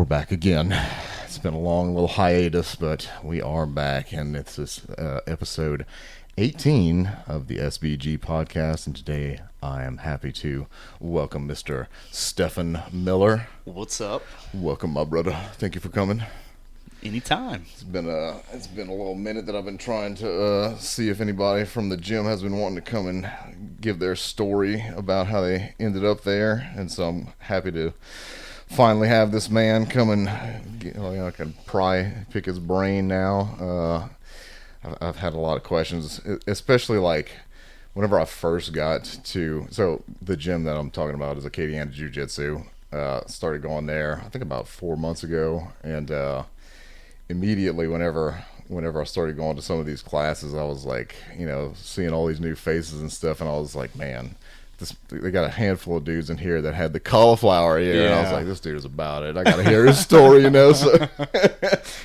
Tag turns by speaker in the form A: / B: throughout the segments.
A: We're back again. It's been a long little hiatus, but we are back, and it's this episode 18 of the SBG podcast, and today I am happy to welcome Mr. Stephon Miller.
B: What's up?
A: Welcome, my brother. Thank you for coming.
B: Anytime.
A: It's been a little minute that I've been trying to see if anybody from the gym has been wanting to come and give their story about how they ended up there, and so I'm happy to finally have this man come and I can pick his brain now. I've had a lot of questions, especially like whenever I first got to, so the gym that I'm talking about is Acadiana Jiu-Jitsu. Started going there I think about 4 months ago, and immediately whenever I started going to some of these classes, I was like, seeing all these new faces and stuff, and I was like, man, they got a handful of dudes in here that had the cauliflower ear, and I was like, this dude is about it. I got to hear his story, so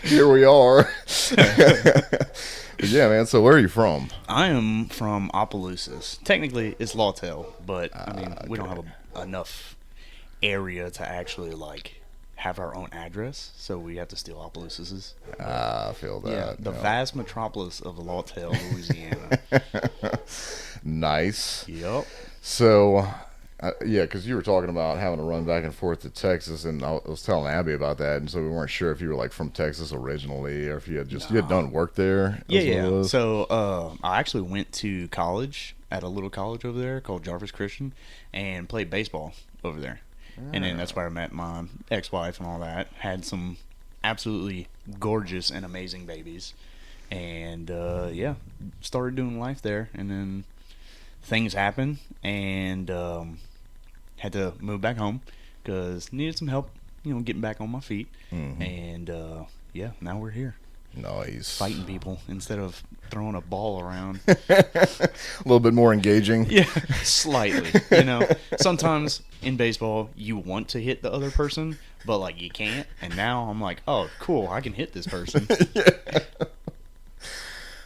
A: here we are. But yeah, man, so where are you from?
B: I am from Opelousas. Technically, it's Lawtell, but, we don't have enough area to actually, have our own address, so we have to steal Opelousas.
A: I feel that.
B: Yeah, the vast metropolis of Lawtell, Louisiana.
A: Nice.
B: Yep.
A: So, because you were talking about having to run back and forth to Texas, and I was telling Abby about that, and so we weren't sure if you were from Texas originally, or if you had you had done work there.
B: Yeah. So I actually went to college at a little college over there called Jarvis Christian, and played baseball over there. And then that's where I met my ex-wife and all that. Had some absolutely gorgeous and amazing babies. And, started doing life there. And then things happened, and had to move back home because needed some help, getting back on my feet. Mm-hmm. And, now we're here.
A: Nice.
B: Fighting people instead of throwing a ball around.
A: A little bit more engaging.
B: Yeah, slightly. Sometimes in baseball you want to hit the other person, but you can't. And now I'm like, oh, cool, I can hit this person.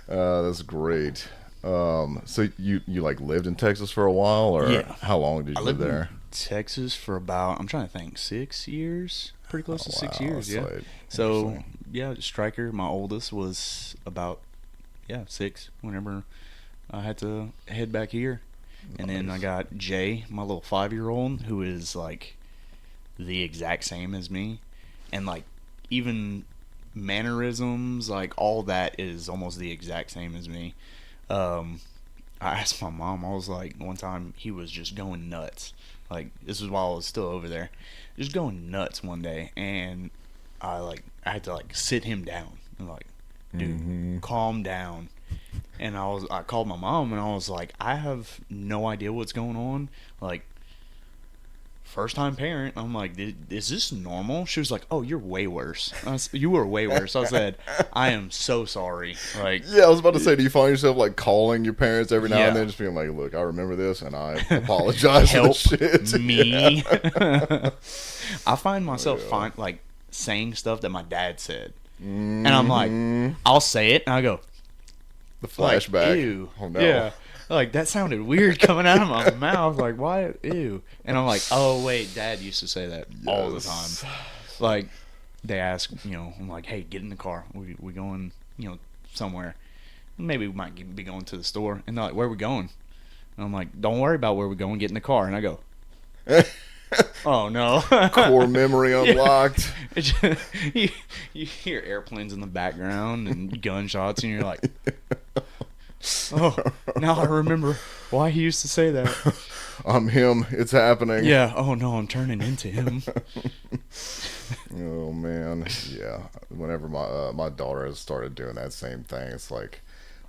A: That's great. So you lived in Texas for a while, or how long did you live there?
B: In Texas for about, I'm trying to think, 6 years. Pretty close to 6 years, yeah. So, Striker, my oldest, was about 6 whenever I had to head back here. Nice. And then I got Jay, my little 5-year-old, who is the exact same as me, and even mannerisms, all that is almost the exact same as me. I asked my mom, I was like, one time he was just going nuts. This is while I was still over there, just going nuts one day, and I had to sit him down and dude, calm down. And I called my mom, and I was like, I have no idea what's going on. First time parent. I'm like, is this normal? She was like, oh, you're way worse. You were way worse. I said, I am so sorry.
A: I was about to say, do you find yourself calling your parents every now and then, just being like, look, I remember this, and I apologize.
B: Help
A: for this shit.
B: Me. I find myself saying stuff that my dad said, and I'm like, I'll say it, and I go,
A: the flashback.
B: Ew.
A: Oh no.
B: Yeah. That sounded weird coming out of my mouth. Why? Ew. And I'm like, oh, wait, Dad used to say that all the time. They ask, I'm like, hey, get in the car. We going, somewhere. Maybe we might be going to the store. And they're like, where are we going? And I'm like, don't worry about where we're going. Get in the car. And I go, oh, no.
A: Core memory unlocked.
B: You hear airplanes in the background and gunshots, and you're like, oh, now I remember why he used to say that.
A: I'm him. It's happening.
B: Yeah. Oh, no, I'm turning into him.
A: Oh, man. Yeah. Whenever my daughter has started doing that same thing, it's like,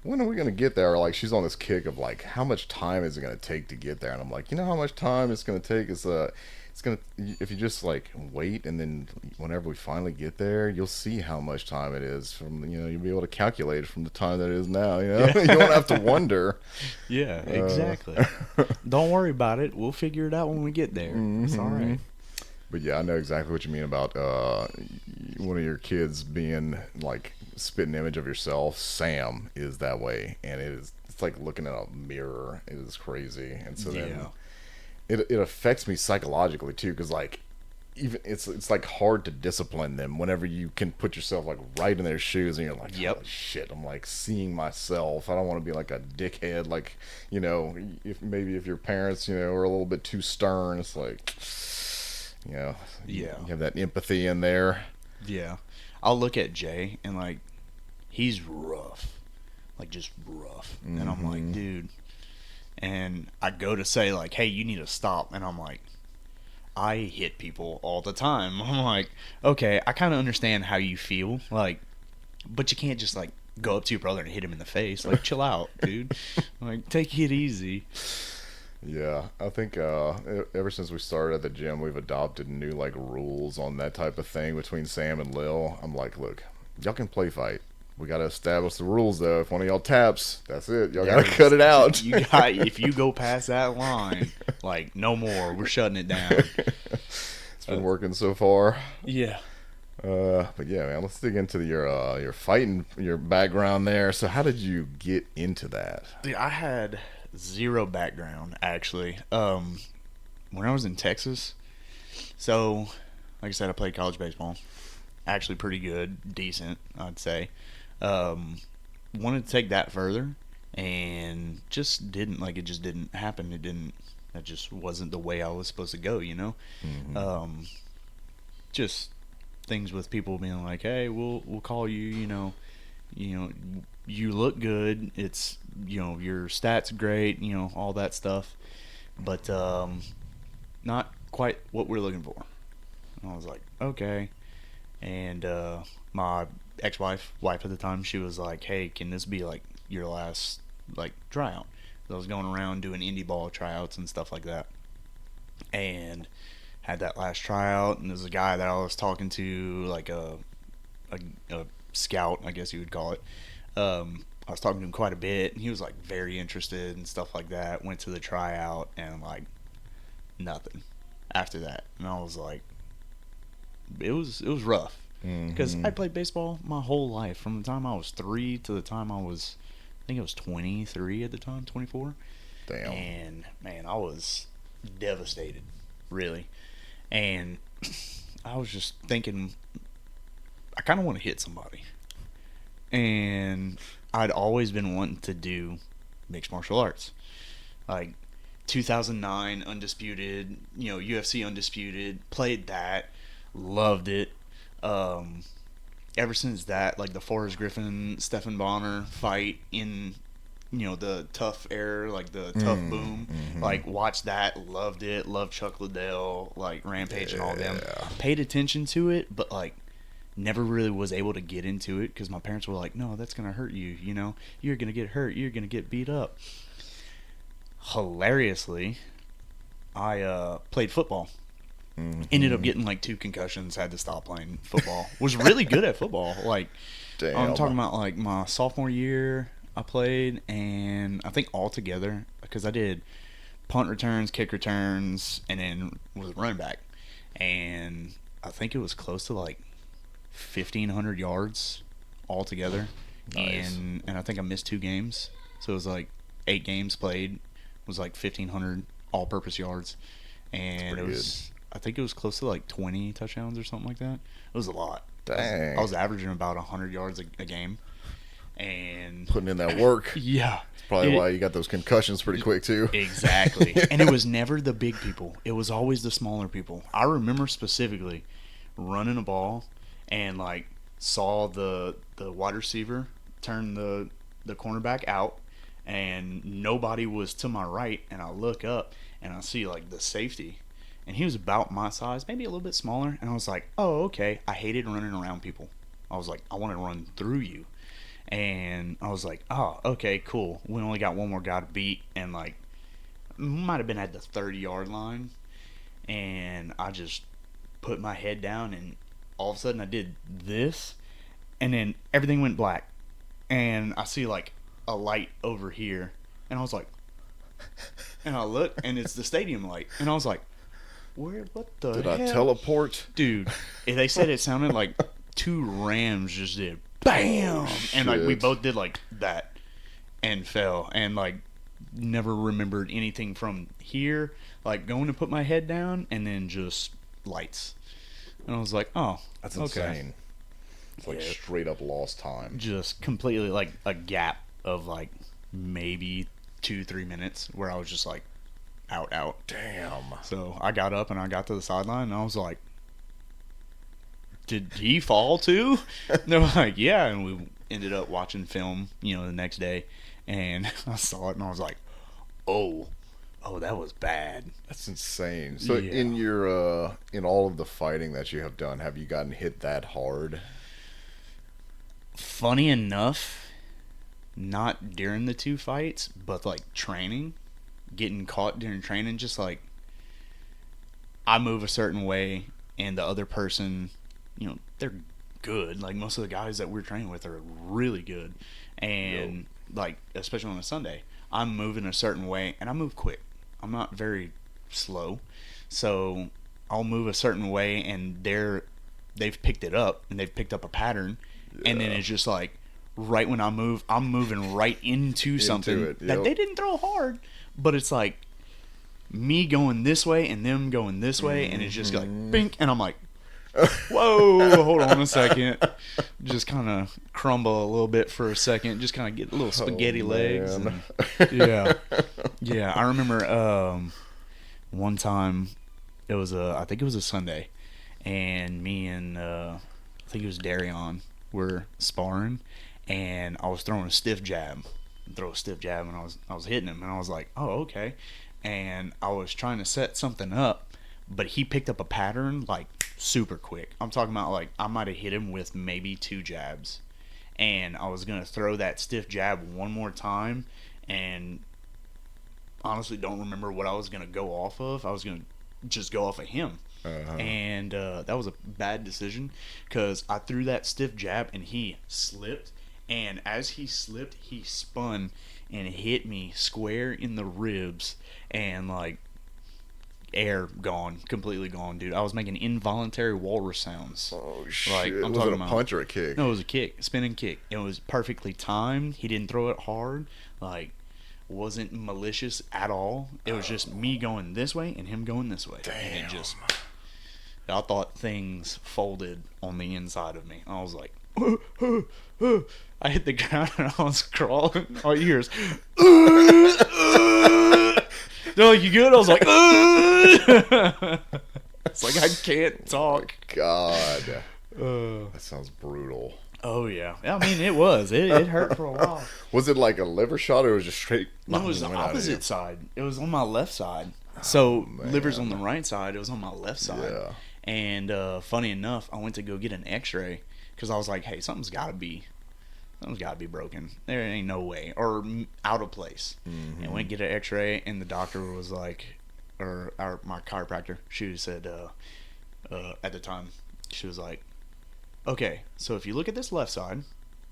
A: when are we going to get there? She's on this kick of, how much time is it going to take to get there? And I'm like, how much time it's going to take? It's going to, if you just, wait, and then whenever we finally get there, you'll see how much time it is from, you'll be able to calculate it from the time that it is now, You don't have to wonder.
B: Yeah, exactly. Don't worry about it. We'll figure it out when we get there. Mm-hmm. It's all right.
A: But yeah, I know exactly what you mean about one of your kids being spitting image of yourself. Sam is that way, and it's like looking at a mirror. It is crazy, and so then it affects me psychologically too, because even it's like hard to discipline them whenever you can put yourself like right in their shoes and you're like,
B: Yep.
A: holy shit, I'm like seeing myself. I don't want to be like a dickhead, like, you know, if your parents, you know, are a little bit too stern, it's like, you know,
B: Yeah.
A: you have that empathy in there.
B: Yeah. I'll look at Jay and like he's rough. Like just rough. And I'm like, dude. And I go to say like, hey, you need to stop, and I'm like, I hit people all the time. I'm like, okay, I kind of understand how you feel, like, but you can't just like go up to your brother and hit him in the face. Like, chill out, dude. Like, take it easy.
A: Yeah, I think ever since we started at the gym, we've adopted new like rules on that type of thing between Sam and Lil. I'm like, look, y'all can play fight. We got to establish the rules, though. If one of y'all taps, that's it. Y'all got to cut it out.
B: If you go past that line, like, no more. We're shutting it down.
A: It's been working so far.
B: Yeah.
A: But yeah, man, let's dig into your fighting, your background there. So how did you get into that?
B: Dude, I had zero background, actually. When I was in Texas, so, like I said, I played college baseball. Actually pretty good, decent, I'd say. Wanted to take that further, and just didn't. Like, it just didn't happen. That just wasn't the way I was supposed to go, you know? Just things with people being like, hey, we'll call you, you know, you look good, it's, you know, your stats great, you know, all that stuff, but not quite what we're looking for. And I was like, okay. And my wife at the time, she was like, hey, can this be like your last like tryout? So I was going around doing indie ball tryouts and stuff like that, and had that last tryout, and there's a guy that I was talking to, like a scout, I guess you would call it. I was talking to him quite a bit, and he was like very interested and stuff like that. Went to the tryout, and like nothing after that. And I was like, it was rough, because I played baseball my whole life, from the time I was 3 to the time I was, I think it was 23 at the time, 24.
A: Damn.
B: And man, I was devastated, really. And I was just thinking, I kind of want to hit somebody. And I'd always been wanting to do mixed martial arts. Like 2009 Undisputed, you know, UFC Undisputed, played that, loved it. Ever since that, like the Forrest Griffin, Stephon Miller fight in, you know, the tough era, like the tough boom, like watched that, loved it, loved Chuck Liddell, like Rampage and all them. Paid attention to it, but like never really was able to get into it because my parents were like, no, that's gonna hurt you, you know, you're gonna get hurt, you're gonna get beat up. Hilariously, I played football. Ended up getting like 2 concussions, had to stop playing football. Was really good at football. Like,
A: Damn.
B: I'm talking about like my sophomore year I played, and I think altogether, because I did punt returns, kick returns, and then was a running back, and I think it was close to like 1,500 yards altogether.
A: Nice.
B: And I think I missed 2 games, so it was like 8 games played, was like 1,500 all-purpose yards, and it was good. I think it was close to like 20 touchdowns or something like that. It was a lot.
A: Dang.
B: I was averaging about 100 yards a game, and
A: putting in that work.
B: Yeah.
A: It's probably why you got those concussions pretty quick too.
B: Exactly. And it was never the big people. It was always the smaller people. I remember specifically running a ball and like saw the wide receiver turn the cornerback out, and nobody was to my right, and I look up and I see like the safety, and he was about my size, maybe a little bit smaller, and I was like, oh, okay. I hated running around people. I was like, I want to run through you. And I was like, oh, okay, cool. We only got one more guy to beat, and like might have been at the 30-yard line, and I just put my head down, and all of a sudden I did this, and then everything went black, and I see like a light over here, and I was like, and I look, and it's the stadium light, and I was like, what the
A: Did
B: hell?
A: I teleport?
B: Dude, they said it sounded like 2 rams just did BAM! And like we both did like that and fell, and like never remembered anything from here, like going to put my head down and then just lights. And I was like, oh,
A: that's insane. It's like straight up lost time.
B: Just completely like a gap of like maybe 2-3 minutes where I was just like out.
A: Damn.
B: So I got up and I got to the sideline and I was like, did he fall too? They're like, yeah. And we ended up watching film, the next day, and I saw it and I was like, oh, that was bad.
A: That's insane. So in your in all of the fighting that you have done, have you gotten hit that hard?
B: Funny enough, not during the 2 fights, but like training, getting caught during training, just like I move a certain way and the other person, they're good. Like most of the guys that we're training with are really good. And like, especially on a Sunday, I'm moving a certain way and I move quick. I'm not very slow. So I'll move a certain way and they've picked it up and they've picked up a pattern. Yeah. And then it's just like right when I move, I'm moving right into something that they didn't throw hard, but it's like me going this way and them going this way, and it's just like bink, and I'm like, whoa, hold on a second. Just kind of crumble a little bit for a second, just kind of get little spaghetti legs. And, yeah. I remember one time I think it was a Sunday, and me and I think it was Darion were sparring, and I was throwing a stiff jab, and I was hitting him, and I was like, oh, okay. And I was trying to set something up, but he picked up a pattern like super quick. I'm talking about like I might have hit him with maybe 2 jabs, and I was gonna throw that stiff jab one more time, and honestly don't remember what I was gonna go off of. I was gonna just go off of him. And that was a bad decision because I threw that stiff jab and he slipped, and as he slipped he spun and hit me square in the ribs, and like air gone, completely gone, dude. I was making involuntary walrus sounds.
A: Oh shit.
B: Like, I'm
A: was
B: talking
A: it a
B: about,
A: punch or a kick?
B: No, it was a kick, a spinning kick. It was perfectly timed. He didn't throw it hard, like wasn't malicious at all. It was just me going this way and him going this way.
A: Damn.
B: And it just, I thought things folded on the inside of me. I was like, I hit the ground and I was crawling. All you hear is, they're like, you good? I was like, it's like I can't talk.
A: Oh, God. That sounds brutal.
B: Oh, yeah. I mean, it was. It hurt for a while.
A: Was it like a liver shot or was it just straight?
B: No, it was the opposite side. It was on my left side. So, liver's on the right side. It was on my left side. Yeah. And funny enough, I went to go get an x-ray because I was like, hey, something's got to be broken. There ain't no way. Or out of place. Mm-hmm. And went to get an x-ray, and the doctor was like, my chiropractor, she said, at the time, she was like, okay, so if you look at this left side,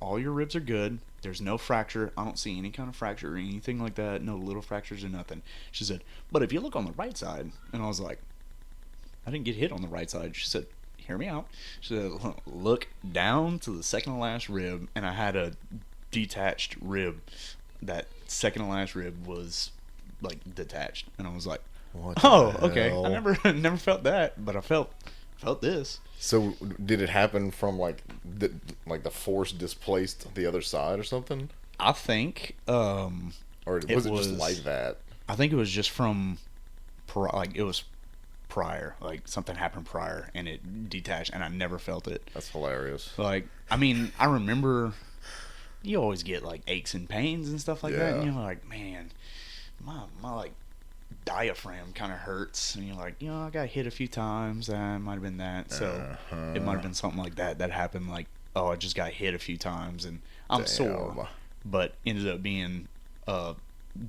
B: all your ribs are good. There's no fracture. I don't see any kind of fracture or anything like that. No little fractures or nothing. She said, but if you look on the right side, and I was like, I didn't get hit on the right side. She said, hear me out. She said, look down to the second to last rib, and I had a detached rib. That second to last rib was like detached, and I was like, oh, okay. I never felt that, but I felt this.
A: So did it happen from like the force displaced the other side or something?
B: I think.
A: Or was it just like that?
B: I think it was just from, it was prior. Like something happened prior and it detached, and I never felt it.
A: That's hilarious.
B: Like, I mean, I remember you always get like aches and pains and stuff like that, and you're like, man, my like diaphragm kind of hurts, and you're like, I got hit a few times, and it might have been that, so it might have been something like that happened, like, I just got hit a few times and I'm sore, but ended up being a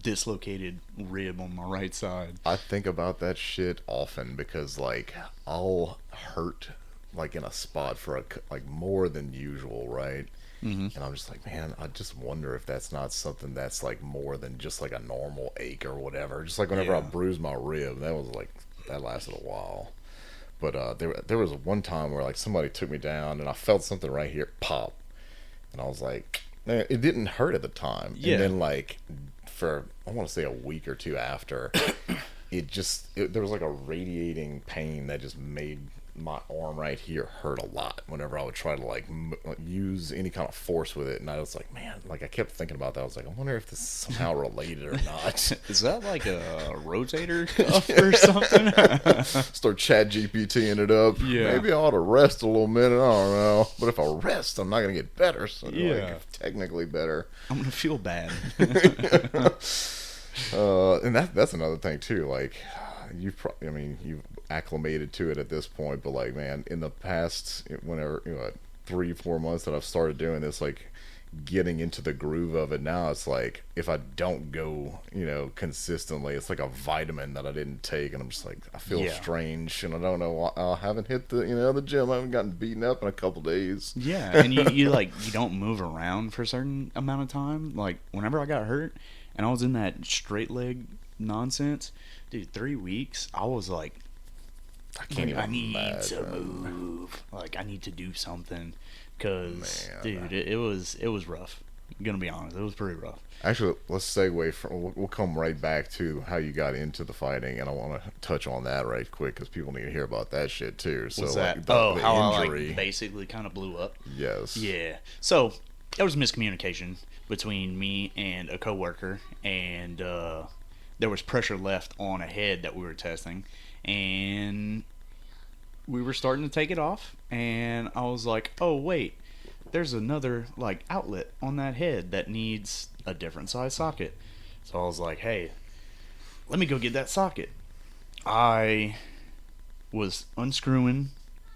B: dislocated rib on my right side.
A: I think about that shit often because like I'll hurt like in a spot for like more than usual, right? Mm-hmm. And I'm just like, man, I just wonder if that's not something that's like more than just like a normal ache or whatever. Just like whenever I bruised my rib, that lasted a while. But there was one time where like somebody took me down and I felt something right here pop, and I was like, man, it didn't hurt at the time. Yeah. And then like for I want to say a week or two after, there was like a radiating pain that just made my arm right here hurt a lot whenever I would try to like use any kind of force with it. And I was like, man, like I kept thinking about that. I was like, I wonder if this is somehow related or not.
B: Is that like a rotator cuff or something?
A: Start chat GPTing it up. Yeah. Maybe I ought to rest a little minute. I don't know. But if I rest, I'm not going to get better. So like, technically better.
B: I'm going to feel bad.
A: And that's another thing too. Like you've acclimated to it at this point, but like, man, in the past, whenever 3-4 months that I've started doing this, like getting into the groove of it now, it's like if I don't go, consistently, it's like a vitamin that I didn't take, and I'm just like, I feel strange, and I don't know why. I haven't hit the gym. I haven't gotten beaten up in a couple days.
B: Yeah, and you don't move around for a certain amount of time. Like whenever I got hurt and I was in that straight leg nonsense, dude, 3 weeks, I was like, I need to move. Like, I need to do something. Because, dude, it was rough. I'm going to be honest. It was pretty rough.
A: Actually, let's segue from... We'll come right back to how you got into the fighting, and I want to touch on that right quick, because people need to hear about that shit, too. So,
B: like, the how injury. I basically kind of blew up?
A: Yes.
B: Yeah. So, there was miscommunication between me and a coworker, and there was pressure left on a head that we were testing, and we were starting to take it off, and I was like, oh wait, there's another like outlet on that head that needs a different size socket. So I was like, hey, let me go get that socket. I was unscrewing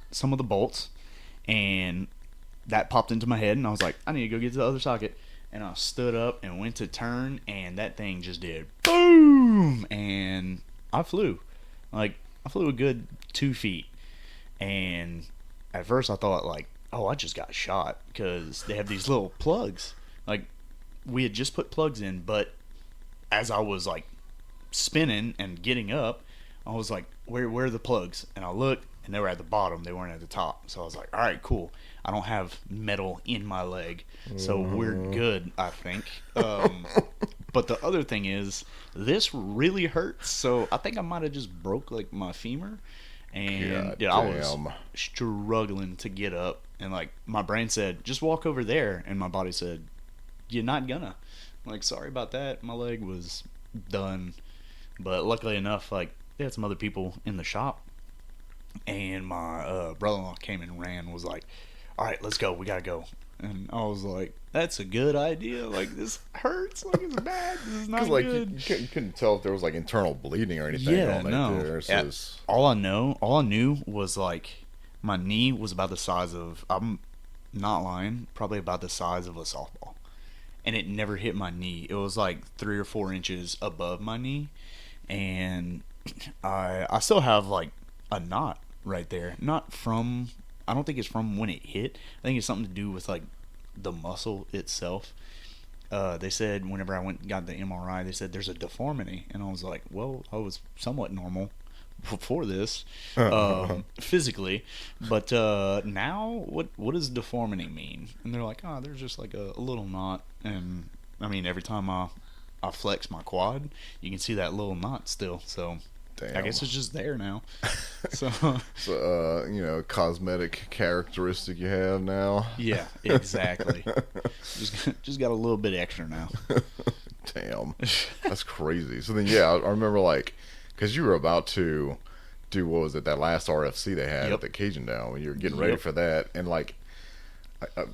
B: some of the bolts, and that popped into my head, and I was like, I need to go get the other socket. And I stood up and went to turn, and that thing just did boom, and I flew. Like, I flew a good 2 feet. And at first I thought, like, oh, I just got shot, because they have these little plugs. Like, we had just put plugs in, but as I was, like, spinning and getting up, I was like, where are the plugs? And I looked, and they were at the bottom. They weren't at the top. So I was like, all right, cool. I don't have metal in my leg, so we're good, I think. But the other thing is, this really hurts. So I think I might have just broke, like, my femur. And dude, I was struggling to get up. And, like, my brain said, just walk over there. And my body said, you're not gonna. I'm like, sorry about that. My leg was done. But luckily enough, like, they had some other people in the shop. And my brother-in-law came and ran, was like, all right, let's go. We got to go. And I was like, that's a good idea. Like, this hurts. Like, it's bad. This is not good.
A: You couldn't tell if there was, like, internal bleeding or anything on there.
B: So all I knew was, like, my knee was about the size of, I'm not lying, probably about the size of a softball. And it never hit my knee. It was, like, 3 or 4 inches above my knee. And I still have, like, a knot right there. Not from... I don't think it's from when it hit. I think it's something to do with, like, the muscle itself. They said whenever I went and got the MRI, they said there's a deformity. And I was like, well, I was somewhat normal before this, physically. But now, what does deformity mean? And they're like, oh, there's just, like, a little knot. And, I mean, every time I flex my quad, you can see that little knot still. So... Damn. I guess it's just there now. So,
A: cosmetic characteristic you have now.
B: Yeah, exactly. just got a little bit extra now.
A: Damn, that's crazy. So then, I remember, like, because you were about to do, what was it, that last RFC they had at the Cajun Down, when you were getting ready for that, and like,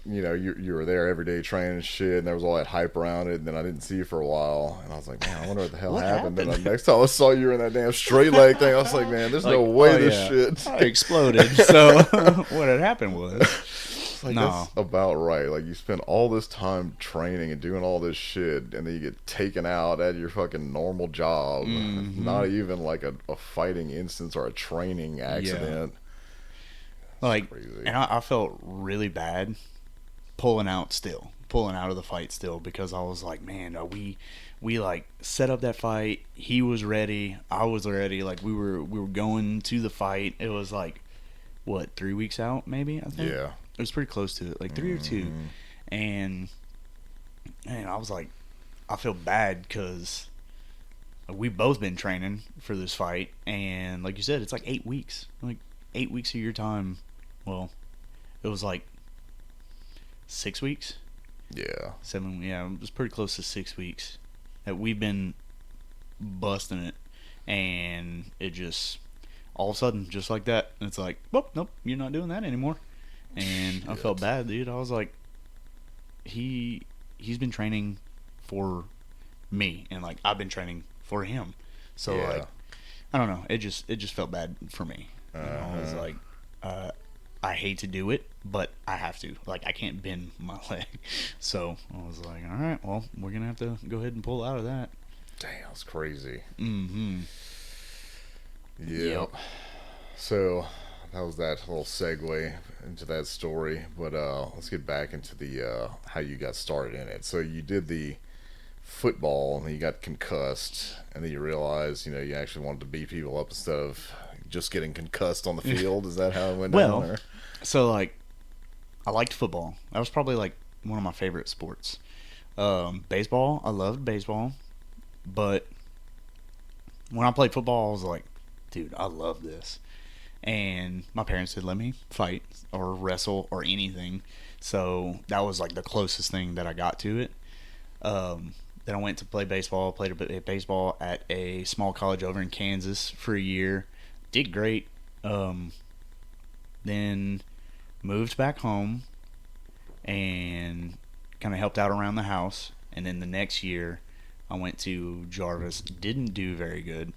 A: you were there every day training and shit, and there was all that hype around it, and then I didn't see you for a while, and I was like, man, I wonder what the hell happened. Then the next time I saw you were in that damn straight leg thing, I was like, man, there's no way this shit
B: exploded. So what had happened was,
A: like, that's about right. Like, you spend all this time training and doing all this shit, and then you get taken out at your fucking normal job. Not even like a fighting instance or a training accident.
B: Like, and I felt really bad pulling out of the fight still, because I was like, man, we like set up that fight. He was ready. I was ready. Like, we were going to the fight. It was like, what, 3 weeks out, maybe, I think?
A: Yeah.
B: It was pretty close to it, like 3 or 2. And I was like, I feel bad because we've both been training for this fight, and like you said, it's like 8 weeks. Like 8 weeks of your time. Well, it was like 6 weeks.
A: Yeah.
B: 7. Yeah, it was pretty close to 6 weeks that we've been busting it, and it just all of a sudden, just like that, it's like, well, nope, you're not doing that anymore. And I felt bad, dude. I was like, he's been training for me, and like I've been training for him. So like, I don't know. It just felt bad for me. I was like, I hate to do it, but I have to. Like, I can't bend my leg. So I was like, all right, well, we're gonna have to go ahead and pull out of that.
A: Damn, that's crazy.
B: Mm-hmm.
A: Yep. So that was that little segue into that story. But let's get back into the how you got started in it. So you did the football, and you got concussed, and then you realized, you actually wanted to beat people up instead of just getting concussed on the field. Is that how it went down there?
B: So like, I liked football. That was probably like one of my favorite sports. Baseball, I loved baseball, but when I played football, I was like, dude, I love this. And my parents did let me fight or wrestle or anything, so that was like the closest thing that I got to it. Then I went to play baseball, played a bit of baseball at a small college over in Kansas for a year. Did great. Then moved back home and kind of helped out around the house. And then the next year, I went to Jarvis. Didn't do very good.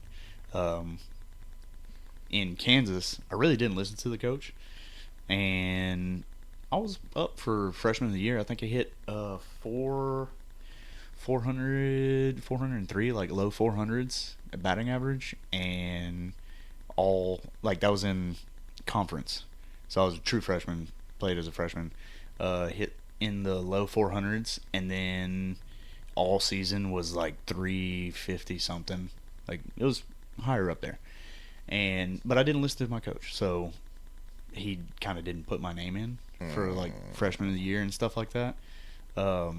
B: In Kansas, I really didn't listen to the coach. And I was up for freshman of the year. I think I hit 403, like low 400s at batting average, and all like that was in conference. So I was a true freshman, played as a freshman, hit in the low 400s, and then all season was like 350 something. Like it was higher up there. But I didn't listen to my coach, so he kind of didn't put my name in for like freshman of the year and stuff like that. So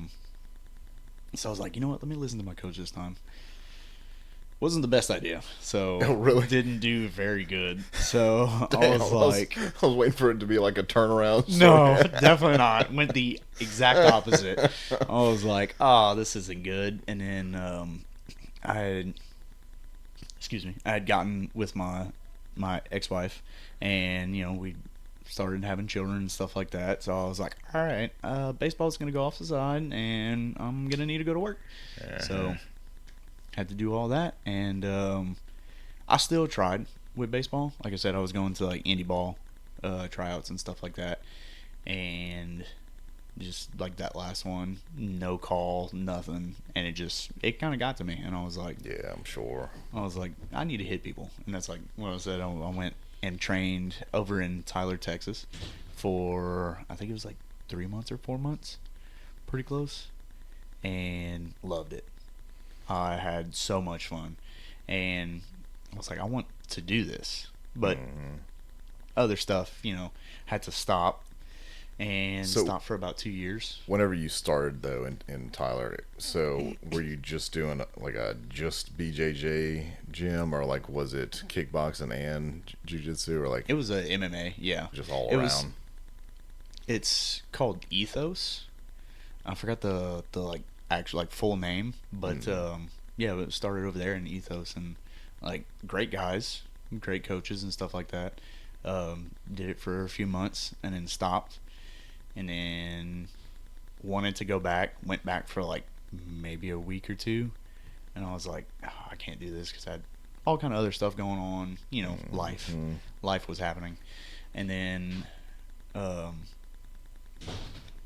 B: I was like, you know what? Let me listen to my coach this time. Wasn't the best idea. So
A: really
B: didn't do very good. So I was
A: waiting for it to be like a turnaround story.
B: No, definitely not. Went the exact opposite. I was like, this isn't good. And then I had gotten with my ex-wife, and we started having children and stuff like that. So I was like, all right, baseball's gonna go off the side, and I'm gonna need to go to work. So had to do all that, and I still tried with baseball. Like I said, I was going to like indie ball tryouts and stuff like that, and just like that last one, no call, nothing, and it kind of got to me, and I was like,
A: yeah, I'm sure.
B: I was like, I need to hit people, and that's like what I said. I went and trained over in Tyler, Texas, for I think it was like 3 months or 4 months, pretty close, and loved it. I had so much fun, and I was like, I want to do this, but other stuff, had to stop. And stopped for about 2 years.
A: Whenever you started though in Tyler, so were you just doing like a just BJJ gym, or like was it kickboxing and jiu-jitsu, or like
B: it was a MMA? Yeah,
A: just all around.
B: It's called Ethos. I forgot the like actual like full name, but yeah, it started over there in Ethos, and like great guys, great coaches and stuff like that. Did it for a few months and then stopped. And then wanted to go back, went back for like maybe a week or two, and I was like, I can't do this because I had all kind of other stuff going on, life was happening. And then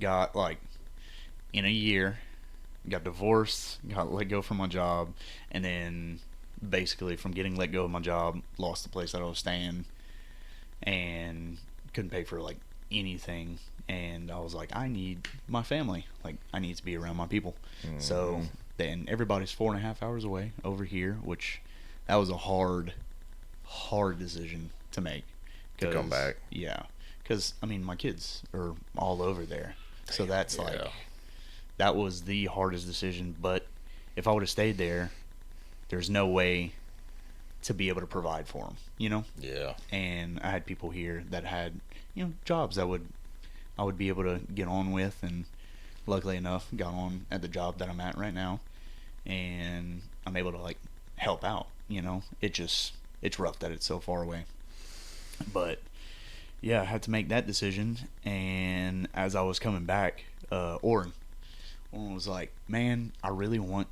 B: got like in a year, got divorced, got let go from my job, and then basically from getting let go of my job, lost the place that I was staying, and couldn't pay for like anything. And I was like, I need my family. Like, I need to be around my people. So then everybody's 4.5 hours away over here, which that was a hard decision to make.
A: To come back.
B: Yeah. Because, I mean, my kids are all over there. So that's like, that was the hardest decision. But if I would have stayed there, there's no way to be able to provide for them,
A: Yeah.
B: And I had people here that had, jobs that I would be able to get on with, and luckily enough, got on at the job that I'm at right now, and I'm able to like help out. It's rough that it's so far away, but yeah, I had to make that decision. And as I was coming back, Orrin was like, "Man, I really want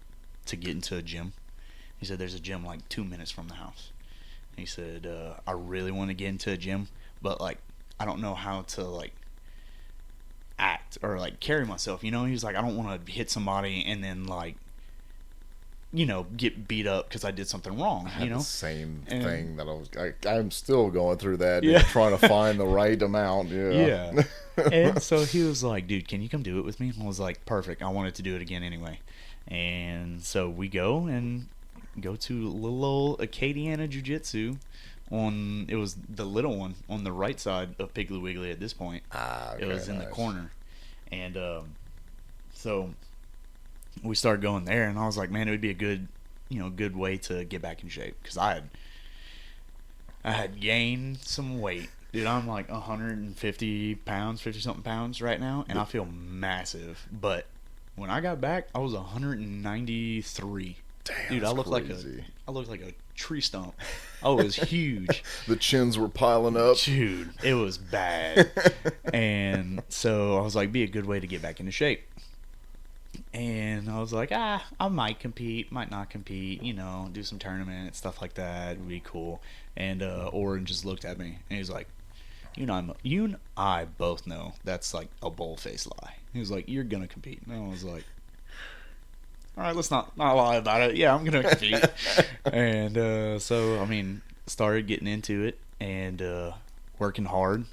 B: to get into a gym." He said, "There's a gym like 2 minutes from the house." He said, "I really want to get into a gym, but like I don't know how to like act or like carry myself." He was like, "I don't want to hit somebody and then like get beat up because I did something wrong."
A: I had the same thing that I'm still going through that. Trying to find the right amount.
B: Yeah. And so he was like, "Dude, can you come do it with me?" I was like, "Perfect. I wanted to do it again anyway." And so we go to little old Acadiana Jiu-Jitsu. It was the little one on the right side of Piggly Wiggly at this point.
A: Okay,
B: it was in the corner. And so we started going there, and I was like, man, it would be a good way to get back in shape, because I had gained some weight. Dude, I'm like 150 pounds, 50-something pounds right now, and I feel massive. But when I got back, I was 193.
A: Damn,
B: dude, I looked like a tree stump. I was huge.
A: The chins were piling up.
B: Dude, it was bad. And so I was like, be a good way to get back into shape. And I was like, I might compete, might not compete, do some tournaments, stuff like that. It would be cool. And Orrin just looked at me, and he was like, you and I both know that's like a bold-faced lie. He was like, you're going to compete. And I was like, all right, let's not lie about it. Yeah, I'm going to compete. And so, I mean, started getting into it and working hard.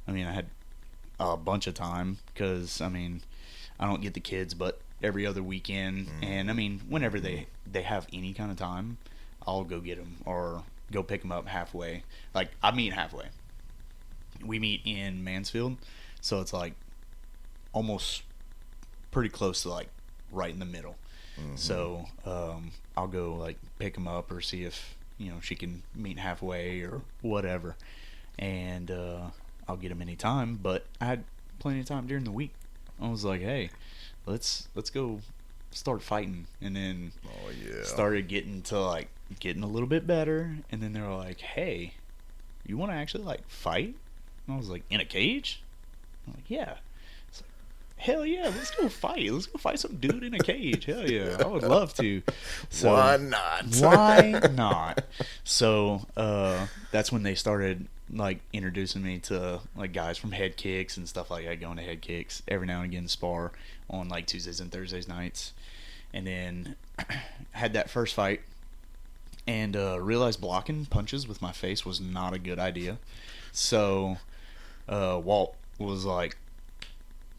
B: I mean, I had a bunch of time because, I mean, I don't get the kids but every other weekend. And, I mean, whenever they have any kind of time, I'll go get them or go pick them up halfway. Like, I meet halfway. We meet in Mansfield, so it's like almost pretty close to like right in the middle. Mm-hmm. So I'll go like pick them up or see if she can meet halfway or whatever, and I'll get them anytime. But I had plenty of time during the week. I was like, hey, let's go start fighting, and then started getting a little bit better. And then they were like, hey, you want to actually like fight? And I was like, in a cage? I'm like, yeah. It's like, hell yeah, let's go fight. Let's go fight some dude in a cage. Hell yeah, I would love to. So,
A: why not?
B: Why not? So that's when they started like introducing me to like guys from Head Kicks and stuff like that, going to Head Kicks every now and again, spar on like Tuesdays and Thursdays nights. And then had that first fight and realized blocking punches with my face was not a good idea. So Walt was like,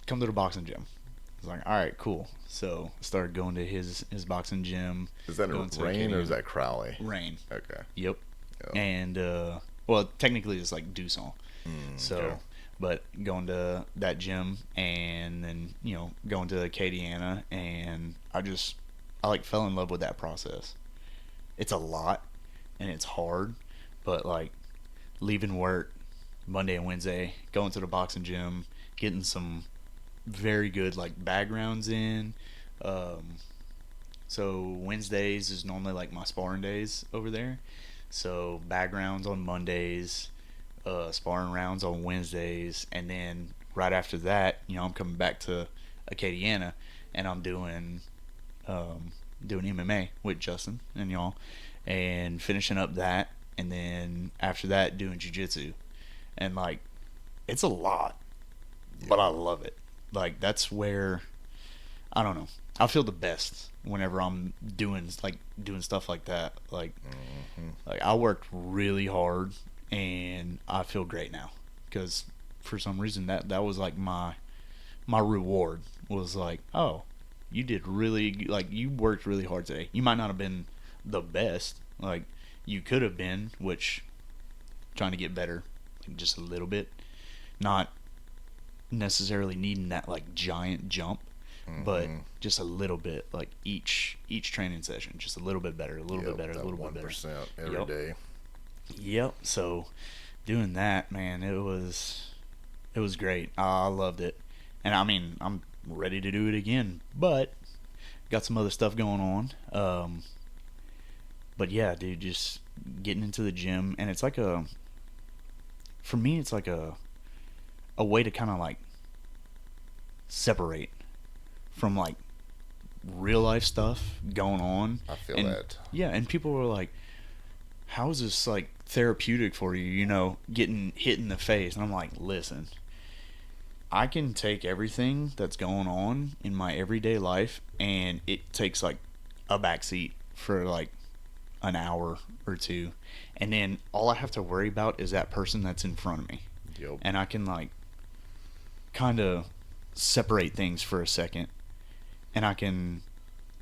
B: come to the boxing gym. I was like, all right, cool. So I started going to his boxing gym.
A: Is that Rain or is that Crowley?
B: Rain.
A: Okay.
B: Yep. And well, technically it's like Dusson. So, but going to that gym and then going to Acadiana, and I like fell in love with that process. It's a lot and it's hard, but like leaving work Monday and Wednesday, going to the boxing gym, getting some very good like bag rounds in. So Wednesdays is normally like my sparring days over there. So bag rounds on Mondays, sparring rounds on Wednesdays, and then right after that, I'm coming back to Acadiana, and I'm doing MMA with Justin and y'all, and finishing up that, and then after that doing jiu-jitsu. And like, it's a lot, but I love it. Like, that's where, I don't know, I feel the best whenever I'm doing stuff like that. Like, like I worked really hard and I feel great now, because for some reason that was like my reward was like, oh, you did really, like, you worked really hard today. You might not have been the best, like you could have been, which trying to get better just a little bit, not necessarily needing that like giant jump, but just a little bit, like each training session, just a little bit better, a little bit better, a little bit better.
A: 1% every day.
B: Yep. So doing that, man, it was great. I loved it, and I mean, I'm ready to do it again, but got some other stuff going on. But yeah, dude, just getting into the gym, and it's like for me, it's like a way to kind of like separate from like real life stuff going on.
A: I feel that.
B: Yeah, and people were like, how is this like therapeutic for you, you know, getting hit in the face? And I'm like, listen, I can take everything that's going on in my everyday life, and it takes like a backseat for like an hour or two, and then all I have to worry about is that person that's in front of me.
A: Yep.
B: And I can like kind of separate things for a second, and I can,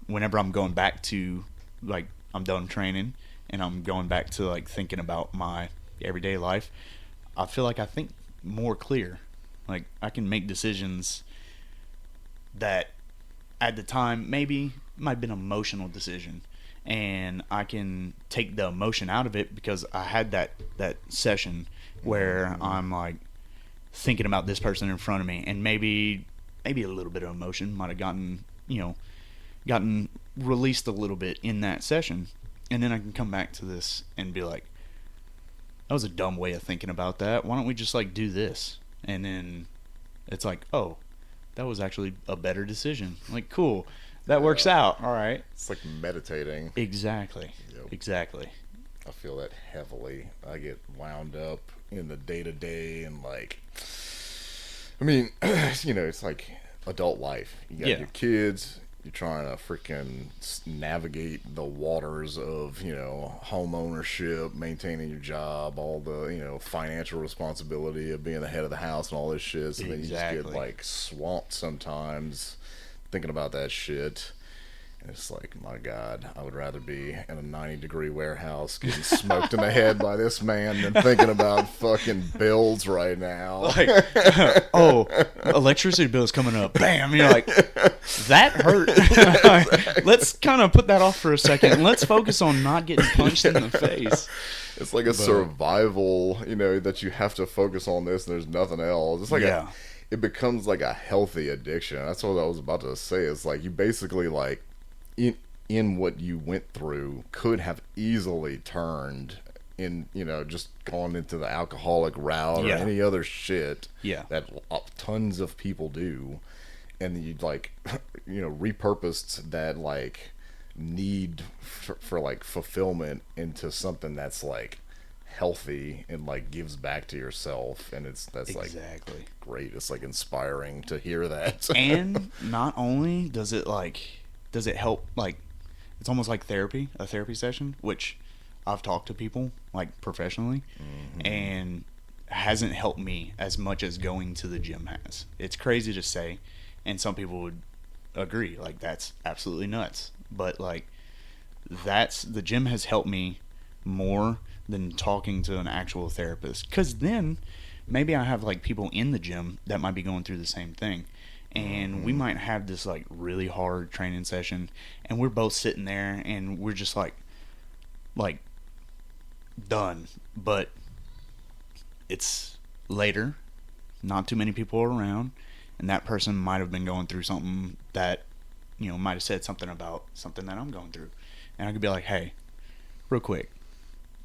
B: whenever I'm going back to like, I'm done training and I'm going back to like thinking about my everyday life, I feel like I think more clear. Like I can make decisions that at the time maybe might have been an emotional decision, and I can take the emotion out of it because I had that session where I'm like thinking about this person in front of me, and maybe a little bit of emotion might have gotten released a little bit in that session, and then I can come back to this and be like, that was a dumb way of thinking about that. Why don't we just like do this? And then it's like, oh, that was actually a better decision. Like, cool. That works out. All right.
A: It's like meditating.
B: Exactly.
A: Yep.
B: Exactly.
A: I feel that heavily. I get wound up in the day-to-day, and like, I mean, you know, it's like adult life. You got your kids. You're trying to freaking navigate the waters of, you know, home ownership, maintaining your job, all the, you know, financial responsibility of being the head of the house and all this shit. So then you just get like swamped sometimes thinking about that shit. And it's like, my God, I would rather be in a 90-degree warehouse getting smoked in the head by this man than thinking about fucking bills right now.
B: Like, oh, electricity bill's coming up. Bam! You're like, that hurt. Let's kind of put that off for a second. Let's focus on not getting punched in the face.
A: It's like a survival, you know, that you have to focus on this and there's nothing else. It's like it becomes like a healthy addiction. That's what I was about to say. It's like you basically like, in what you went through could have easily turned in, you know, just gone into the alcoholic route or any other shit that tons of people do, and you like, you know, repurposed that like need for like fulfillment into something that's like healthy and like gives back to yourself, and that's like great. It's like inspiring to hear that. And
B: not only does it help, like, it's almost like a therapy session, which I've talked to people, like, professionally, and hasn't helped me as much as going to the gym has. It's crazy to say, and some people would agree, like, that's absolutely nuts. But, like, the gym has helped me more than talking to an actual therapist. Because then, maybe I have, like, people in the gym that might be going through the same thing. And we might have this like really hard training session, and we're both sitting there and we're just like done. But it's later, not too many people are around, and that person might have been going through something that, you know, might have said something about something that I'm going through, and I could be like, hey, real quick,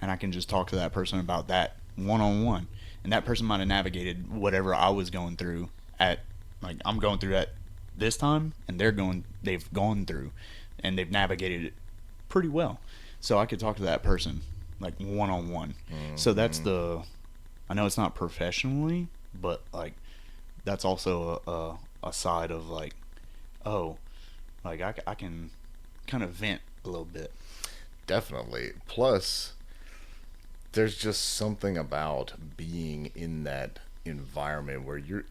B: and I can just talk to that person about that one-on-one, and that person might have navigated whatever I was going through at, like, I'm going through at this time, and they've gone through, and they've navigated it pretty well. So I could talk to that person, like, one-on-one. So that's I know it's not professionally, but, like, that's also a side of, like, oh, like, I can kind of vent a little bit.
A: Definitely. Plus, there's just something about being in that environment where you're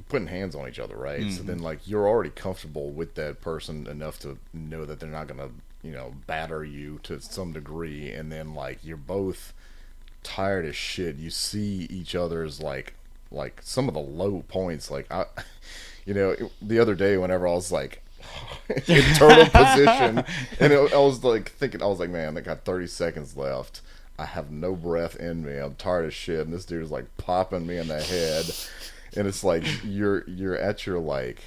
A: putting hands on each other, right? So then like you're already comfortable with that person enough to know that they're not gonna, you know, batter you to some degree, and then like you're both tired as shit. You see each other's like some of the low points. Like the other day whenever I was like in turtle position, and I was like thinking, I was like, man, they got 30 seconds left. I have no breath in me. I'm tired of shit, and this dude is like popping me in the head, and it's like you're at your like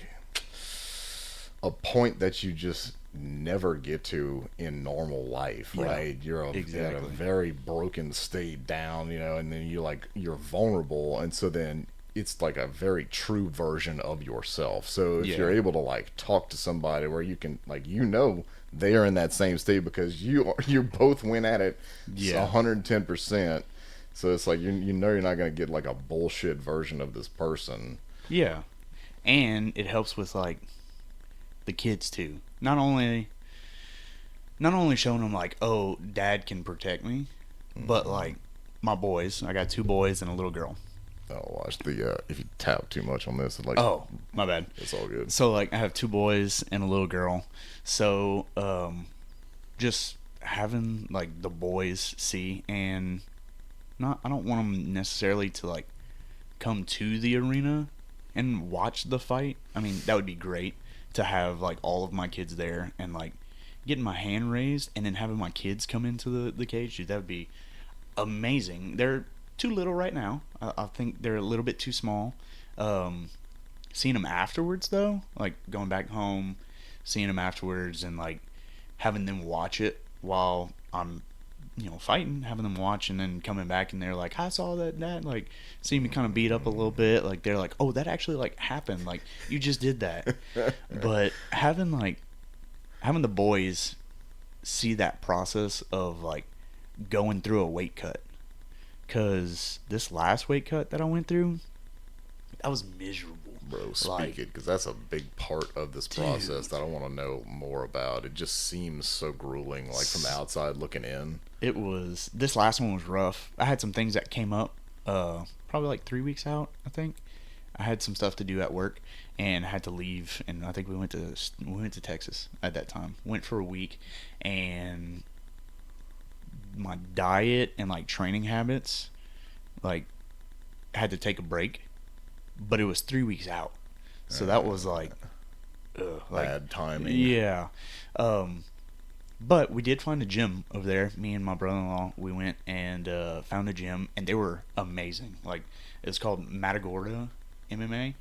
A: a point that you just never get to in normal life, right? You're at a very broken state down, and then you're vulnerable, and so then it's like a very true version of yourself. So if you're able to like talk to somebody where you can like they are in that same state because you both went at it 110%. So it's like you're not going to get like a bullshit version of this person.
B: Yeah, and it helps with like the kids too. Not only showing them like, oh, dad can protect me, but like my boys. I got 2 boys and a little girl.
A: Oh, watch if you tap too much on this, like,
B: oh, my bad.
A: It's all good.
B: So like I have 2 boys and a little girl. So just having like the boys see, and I don't want them necessarily to like come to the arena and watch the fight. I mean, that would be great to have like all of my kids there and like getting my hand raised and then having my kids come into the cage. Dude, that would be amazing. They're too little right now. I think they're a little bit too small. Seeing them afterwards though, like going back home, seeing them afterwards and like having them watch it while I'm fighting, having them watch, and then coming back and they're like, I saw that, like seeing me kind of beat up a little bit, like they're like, oh, that actually like happened, like you just did that. But having the boys see that process of like going through a weight cut, because this last weight cut that I went through, that was miserable.
A: Bro, speak it, because that's a big part of this process that I want to know more about. It just seems so grueling, like from the outside looking in.
B: This last one was rough. I had some things that came up, probably like 3 weeks out, I think. I had some stuff to do at work and I had to leave, and I think we went to Texas at that time. Went for a week, and my diet and like training habits like had to take a break, but it was 3 weeks out, so that was like
A: bad timing.
B: Yeah. But we did find a gym over there. Me and my brother-in-law, we went and found a gym, and they were amazing. Like, it's called Matagorda MMA,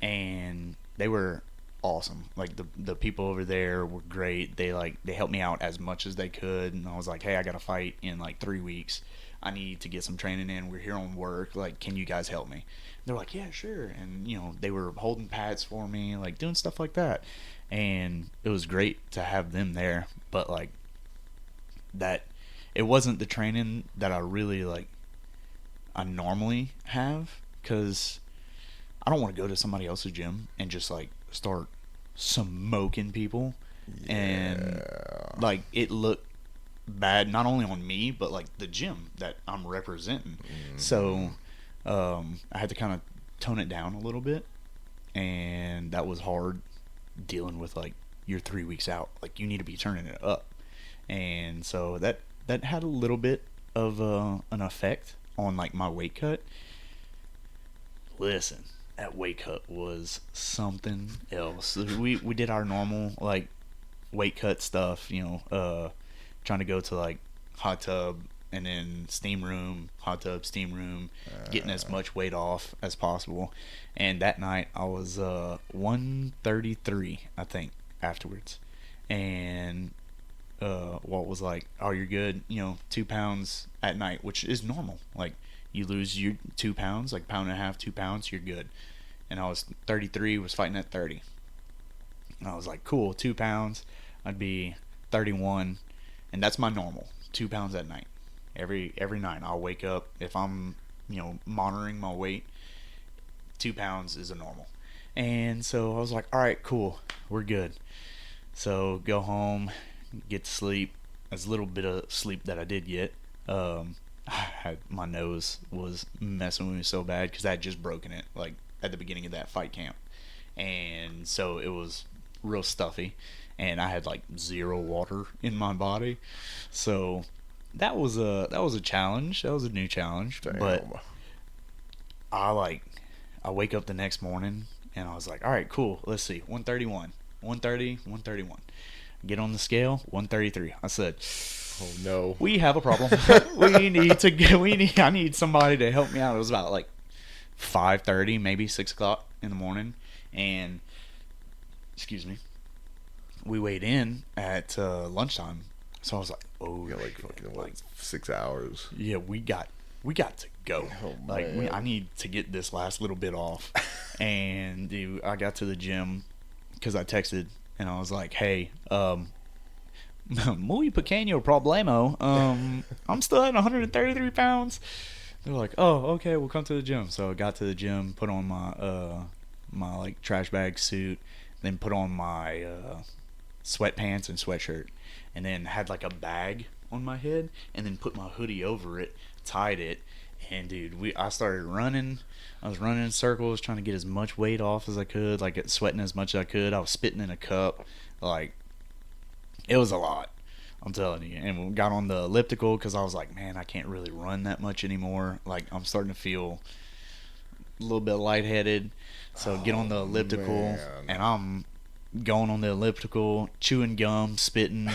B: and they were awesome. Like, the people over there were great. They helped me out as much as they could, and I was like, hey, I got to fight in like 3 weeks. I need to get some training in. We're here on work. Like, can you guys help me? They're like, yeah, sure. And they were holding pads for me, like doing stuff like that, and it was great to have them there. But like that, it wasn't the training that I really like I normally have, because I don't want to go to somebody else's gym and just like start smoking people. Yeah. And like it looked bad not only on me but like the gym that I'm representing. Mm-hmm. So I had to kind of tone it down a little bit, and that was hard, dealing with like you're 3 weeks out, like you need to be turning it up. And so that had a little bit of an effect on like my weight cut. Listen, that weight cut was something else. We did our normal like weight cut stuff, trying to go to like hot tub and then steam room, hot tub, steam room, getting as much weight off as possible. And that night I was 133, I think, afterwards. And Walt was like, oh, you're good, 2 pounds at night, which is normal. Like, you lose your 2 pounds, like pound and a half, 2 pounds, you're good. And I was 33, was fighting at 30. And I was like, cool, 2 pounds, I'd be 31, and that's my normal, 2 pounds at night. Every night I'll wake up, if I'm monitoring my weight, 2 pounds is a normal. And so I was like, all right, cool, we're good. So go home, get to sleep. As little bit of sleep that I did get, my nose was messing with me so bad because I had just broken it like at the beginning of that fight camp, and so it was real stuffy, and I had like 0 water in my body. So that was a challenge. That was a new challenge. Damn. But I wake up the next morning And I was like, all right, cool. Let's see. 131, 130, 131. Get on the scale, 133. I said,
A: oh no,
B: we have a problem. I need somebody to help me out. It was about like 5:30, maybe 6 o'clock in the morning. And, excuse me, we weighed in at lunchtime. So I was like, oh,
A: yeah, like fucking like 6 hours.
B: Yeah, we got to go.
A: Oh,
B: like I need to get this last little bit off. And dude, I got to the gym because I texted and I was like, hey, muy pequeño problemo. I'm still at 133 pounds. They're like, oh, okay, we'll come to the gym. So I got to the gym, put on my like trash bag suit, then put on my sweatpants and sweatshirt, and then had like a bag on my head, and then put my hoodie over it, tied it, and dude, I started running. I was running in circles, trying to get as much weight off as I could, like sweating as much as I could. I was spitting in a cup, like it was a lot. I'm telling you. And we got on the elliptical because I was like, man, I can't really run that much anymore. Like I'm starting to feel a little bit lightheaded. So get on the elliptical, and I'm going on the elliptical, chewing gum, spitting,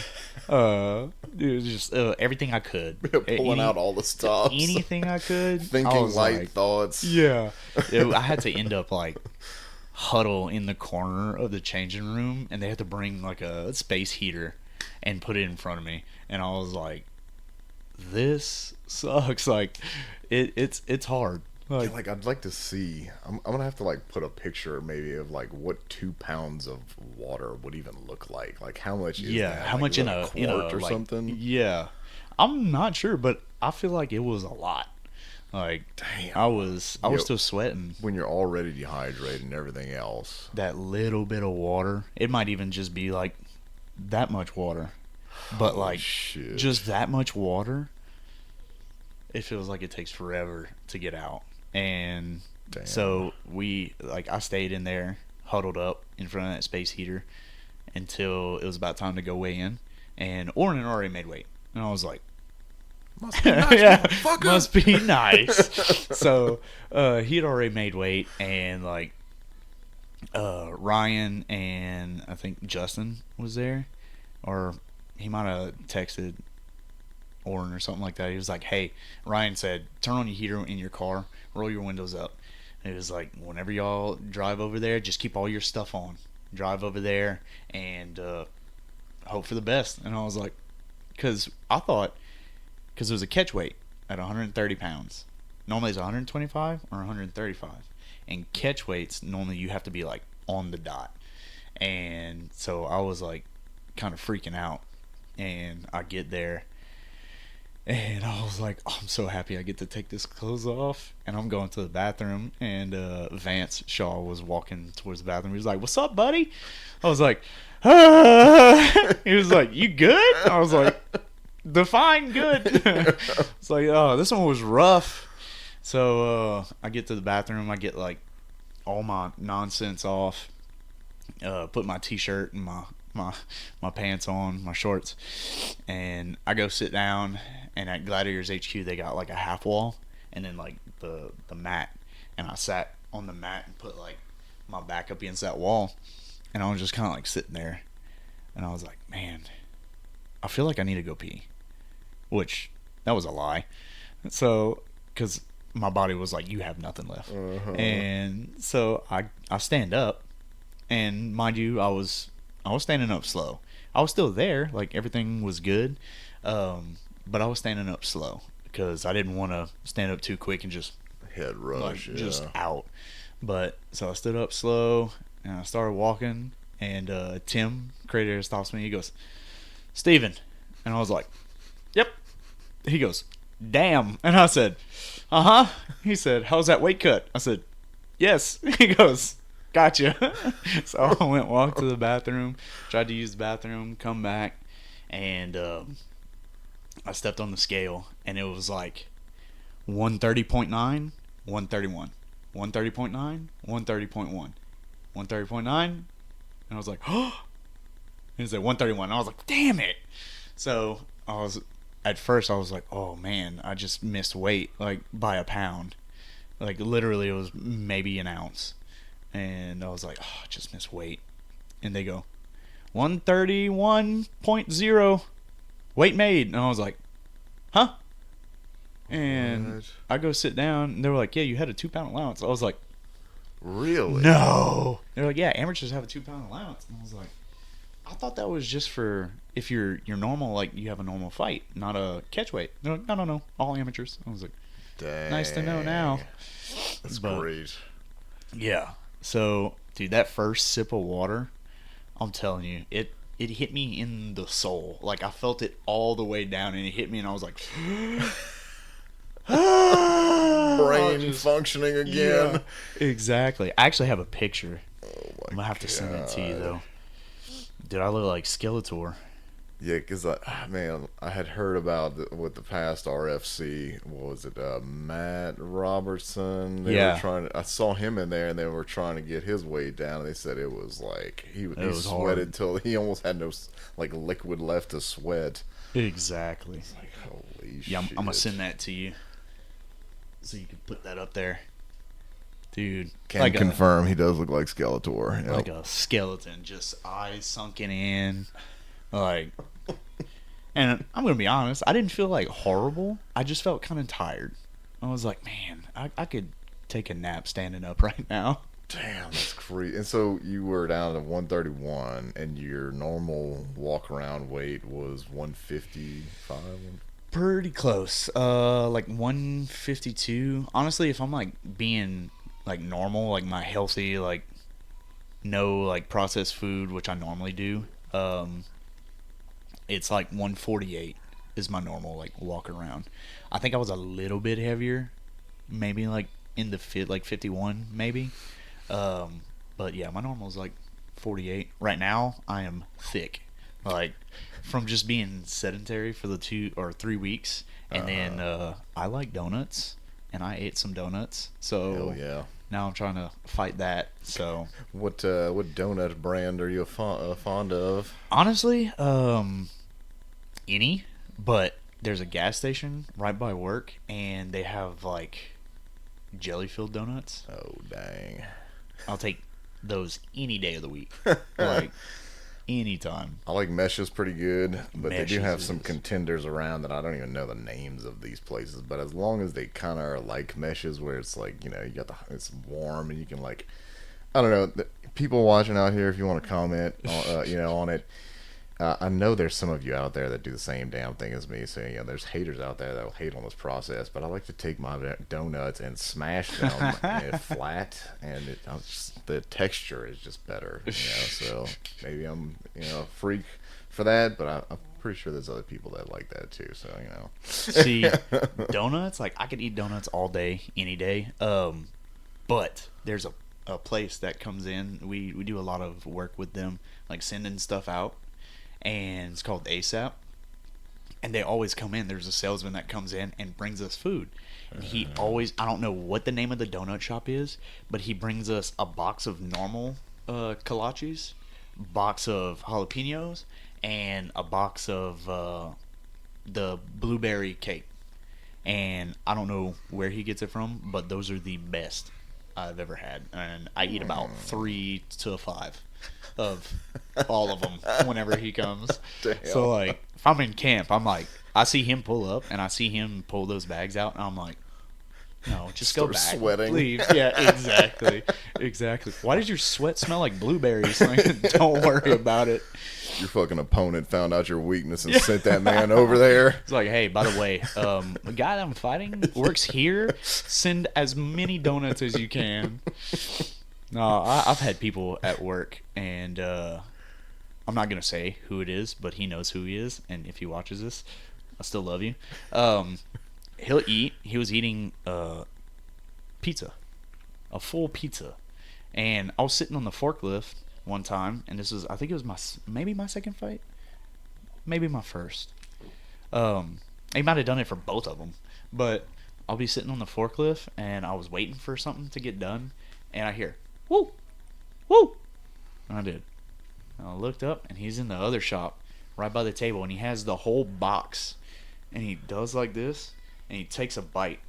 B: dude, just everything I could,
A: pulling out all the stops,
B: anything I could,
A: thinking light thoughts.
B: Yeah, I had to end up like huddle in the corner of the changing room, and they had to bring like a space heater and put it in front of me, and I was like, "This sucks." Like, it's hard.
A: Like I'd like to see. I'm gonna have to like put a picture maybe of like what 2 pounds of water would even look like. Like how much is that?
B: How
A: like,
B: much in a
A: quart or
B: like,
A: something?
B: Yeah, I'm not sure, but I feel like it was a lot. Like, damn, I was still sweating
A: when you're already dehydrated and everything else.
B: That little bit of water, it might even just be like that much water, but like just that much water, it feels like it takes forever to get out. And so I stayed in there, huddled up in front of that space heater until it was about time to go weigh in. And Orrin had already made weight, and I was like,
A: must be nice, motherfucker.
B: Must be nice. So he had already made weight, and like Ryan and I think Justin was there, or he might have texted Orrin or something like that. He was like, hey, Ryan said, turn on your heater in your car, roll your windows up. And it was like, whenever y'all drive over there, just keep all your stuff on. Drive over there and hope for the best. And I was like, because I thought, because it was a catch weight at 130 pounds. Normally it's 125 or 135. And catch weights, normally you have to be like on the dot. And so I was like kind of freaking out. And I get there, and I was like, oh, I'm so happy I get to take this clothes off. And I'm going to the bathroom, and Vance Shaw was walking towards the bathroom. He was like, what's up, buddy? I was like, ah. He was like, you good? I was like, define good. It's like, oh, this one was rough. So I get to the bathroom. I get like all my nonsense off, put my t-shirt and my pants on, my shorts, and I go sit down. And at Gladiators HQ, they got like a half wall, and then like the mat. And I sat on the mat and put like my back up against that wall, and I was just kind of like sitting there, and I was like, man, I feel like I need to go pee, which that was a lie. So, because my body was like, you have nothing left. And so I stand up, and mind you, I was standing up slow. I was still there, like everything was good, but I was standing up slow because I didn't want to stand up too quick and just
A: head rush,
B: just out. But so I stood up slow and I started walking, and Tim Crater stops me. He goes, Steven, and I was like, yep. He goes, damn, and I said, uh-huh. He said, how's that weight cut? I said, yes. He goes, gotcha. So I walked to the bathroom, tried to use the bathroom, come back, and I stepped on the scale, and it was like 130.9, 131, 130.9, 130.1, 130.9, and I was like, oh. He said 131. I was like, damn it. So at first I was like, oh man, I just missed weight like by a pound. Like literally it was maybe an ounce. And I was like, oh, I just missed weight. And they go, 131.0 weight made. And I was like, huh? And
A: what?
B: I go sit down, and they were like, yeah, you had a 2-pound allowance. I was like,
A: really?
B: no. They're like, yeah, amateurs have a 2-pound allowance. And I was like, I thought that was just for if you're normal, like you have a normal fight, not a catch weight. They're like, no, all amateurs. I was like,
A: dang.
B: Nice to know now.
A: That's
B: But,
A: great.
B: yeah. So, dude, that first sip of water, I'm telling you, it hit me in the soul. Like, I felt it all the way down, and it hit me, and I was like,
A: brain functioning again.
B: Yeah, exactly. I actually have a picture.
A: Oh my
B: I'm gonna have to send it to you,
A: God.
B: though. Dude, I look like Skeletor.
A: Yeah, because I had heard about with the past RFC. What was it? Matt Robertson. They
B: Yeah.
A: were trying to, I saw him in there, and they were trying to get his weight down. And they said it was like he
B: was
A: sweated
B: hard.
A: till he almost had no like liquid left to sweat.
B: Exactly.
A: It's like holy shit.
B: Yeah, I'm gonna send that to you, so you can put that up there, dude.
A: Can
B: like
A: confirm he does look like Skeletor. Yep.
B: like a skeleton, just eyes sunken in, like. And I'm gonna be honest, I didn't feel like horrible. I just felt kind of tired. I was like, man, I could take a nap standing up right now.
A: Damn, that's crazy. And so you were down to 131, and your normal walk around weight was 155.
B: Pretty close. Like 152. Honestly, if I'm like being like normal, like my healthy, like no like processed food, which I normally do, it's like 148 is my normal like walk around. I think I was a little bit heavier, maybe like in the 51 maybe. But yeah, my normal is like 48. Right now, I am thick, like from just being sedentary for the 2 or 3 weeks, and then I like donuts, and I ate some donuts. So
A: Hell yeah.
B: now I'm trying to fight that. So
A: What donut brand are you fond of?
B: honestly, any, but there's a gas station right by work, and they have like jelly-filled donuts.
A: Oh dang.
B: I'll take those any day of the week, like anytime.
A: I like Meshes pretty good, but they do
B: Meshes
A: have some
B: is-
A: contenders around that I don't even know the names of these places. But as long as they kind of are like Meshes, where it's like, you know, you got it's warm and you can like, I don't know, people watching out here, if you want to comment, on it. I know there's some of you out there that do the same damn thing as me. So, there's haters out there that will hate on this process. But I like to take my donuts and smash them flat, and the texture is just better. So maybe I'm a freak for that, but I'm pretty sure there's other people that like that too. So
B: See, donuts, like I could eat donuts all day, any day. But there's a place that comes in. We do a lot of work with them, like sending stuff out. And it's called ASAP, and they always come in. There's a salesman that comes in and brings us food. And he always, I don't know what the name of the donut shop is, but he brings us a box of normal kolaches, box of jalapenos, and a box of the blueberry cake. And I don't know where he gets it from, but those are the best I've ever had. And I eat about 3 to 5 of all of them whenever he comes.
A: Damn.
B: So like if I'm in camp, I'm like, I see him pull up and I see him pull those bags out, and I'm like, no, just go
A: Start
B: back.
A: sweating.
B: Leave. Yeah, exactly. Why does your sweat smell like blueberries? Like, don't worry about it.
A: your fucking opponent found out your weakness and sent that man over there.
B: It's like, hey, by the way, the guy that I'm fighting works here. Send as many donuts as you can. No, I've had people at work, and I'm not going to say who it is, but he knows who he is, and if he watches this, I still love you. He'll eat. He was eating pizza, a full pizza, and I was sitting on the forklift one time, and this was, I think it was maybe my second fight, maybe my first. He might have done it for both of them, but I'll be sitting on the forklift, and I was waiting for something to get done, and I hear, woo, woo, and I did. And I looked up, and he's in the other shop, right by the table, and he has the whole box, and he does like this, and he takes a bite,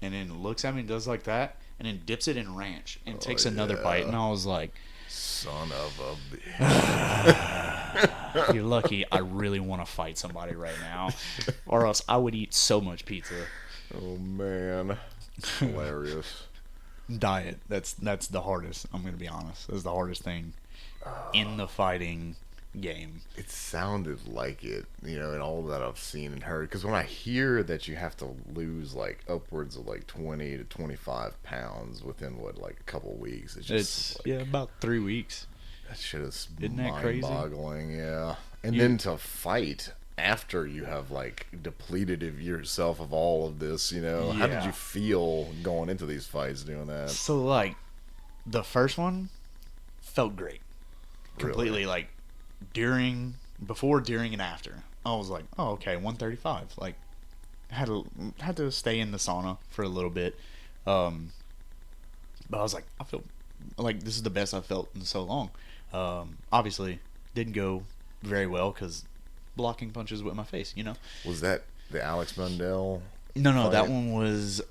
B: and then looks at me and does like that, and then dips it in ranch and takes another bite. And I was like,
A: son of a bitch.
B: You're lucky I really want to fight somebody right now, or else I would eat so much pizza.
A: Oh, man. Hilarious.
B: Diet. That's the hardest. I'm going to be honest. That's the hardest thing in the fighting game.
A: It sounded like it, in all that I've seen and heard. Because when I hear that you have to lose like upwards of like 20 to 25 pounds within a couple weeks, it's
B: about 3 weeks.
A: That shit is
B: Isn't that crazy?
A: Mind-boggling, yeah. And then to fight after you have like depleted of yourself of all of this, how did you feel going into these fights doing that?
B: So like the first one felt great. Completely like before, during, and after. I was like, oh, okay, 135. Like, had to stay in the sauna for a little bit. But I was like, I feel like this is the best I've felt in so long. Obviously, didn't go very well because blocking punches with my face,
A: Was that the Alex Mundell?
B: No, fight? That one was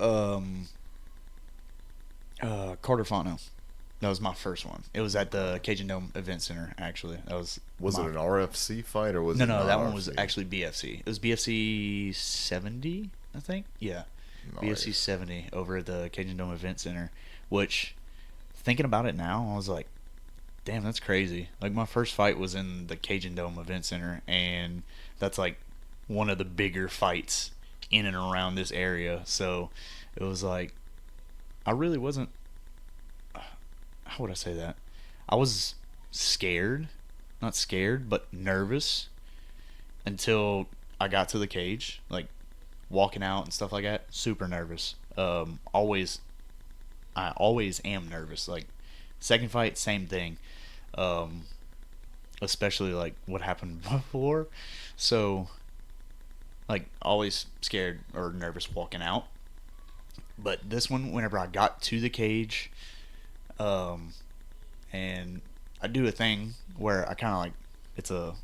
B: Carter Fano. That was my first one. It was at the Cajun Dome Event Center, actually. Was it an RFC fight or was it No, that one was actually BFC. It was BFC 70, I think. Yeah. Nice. BFC 70 over at the Cajun Dome Event Center, which, thinking about it now, I was like, damn, that's crazy. Like, my first fight was in the Cajun Dome Event Center, and that's like one of the bigger fights in and around this area. So it was like, I really wasn't, how would I say that? I was scared, not scared, but nervous until I got to the cage, like walking out and stuff like that. Super nervous. I always am nervous. Like second fight, same thing. Especially like what happened before. So like always scared or nervous walking out. But this one, whenever I got to the cage, and I do a thing where I kind of like, it's a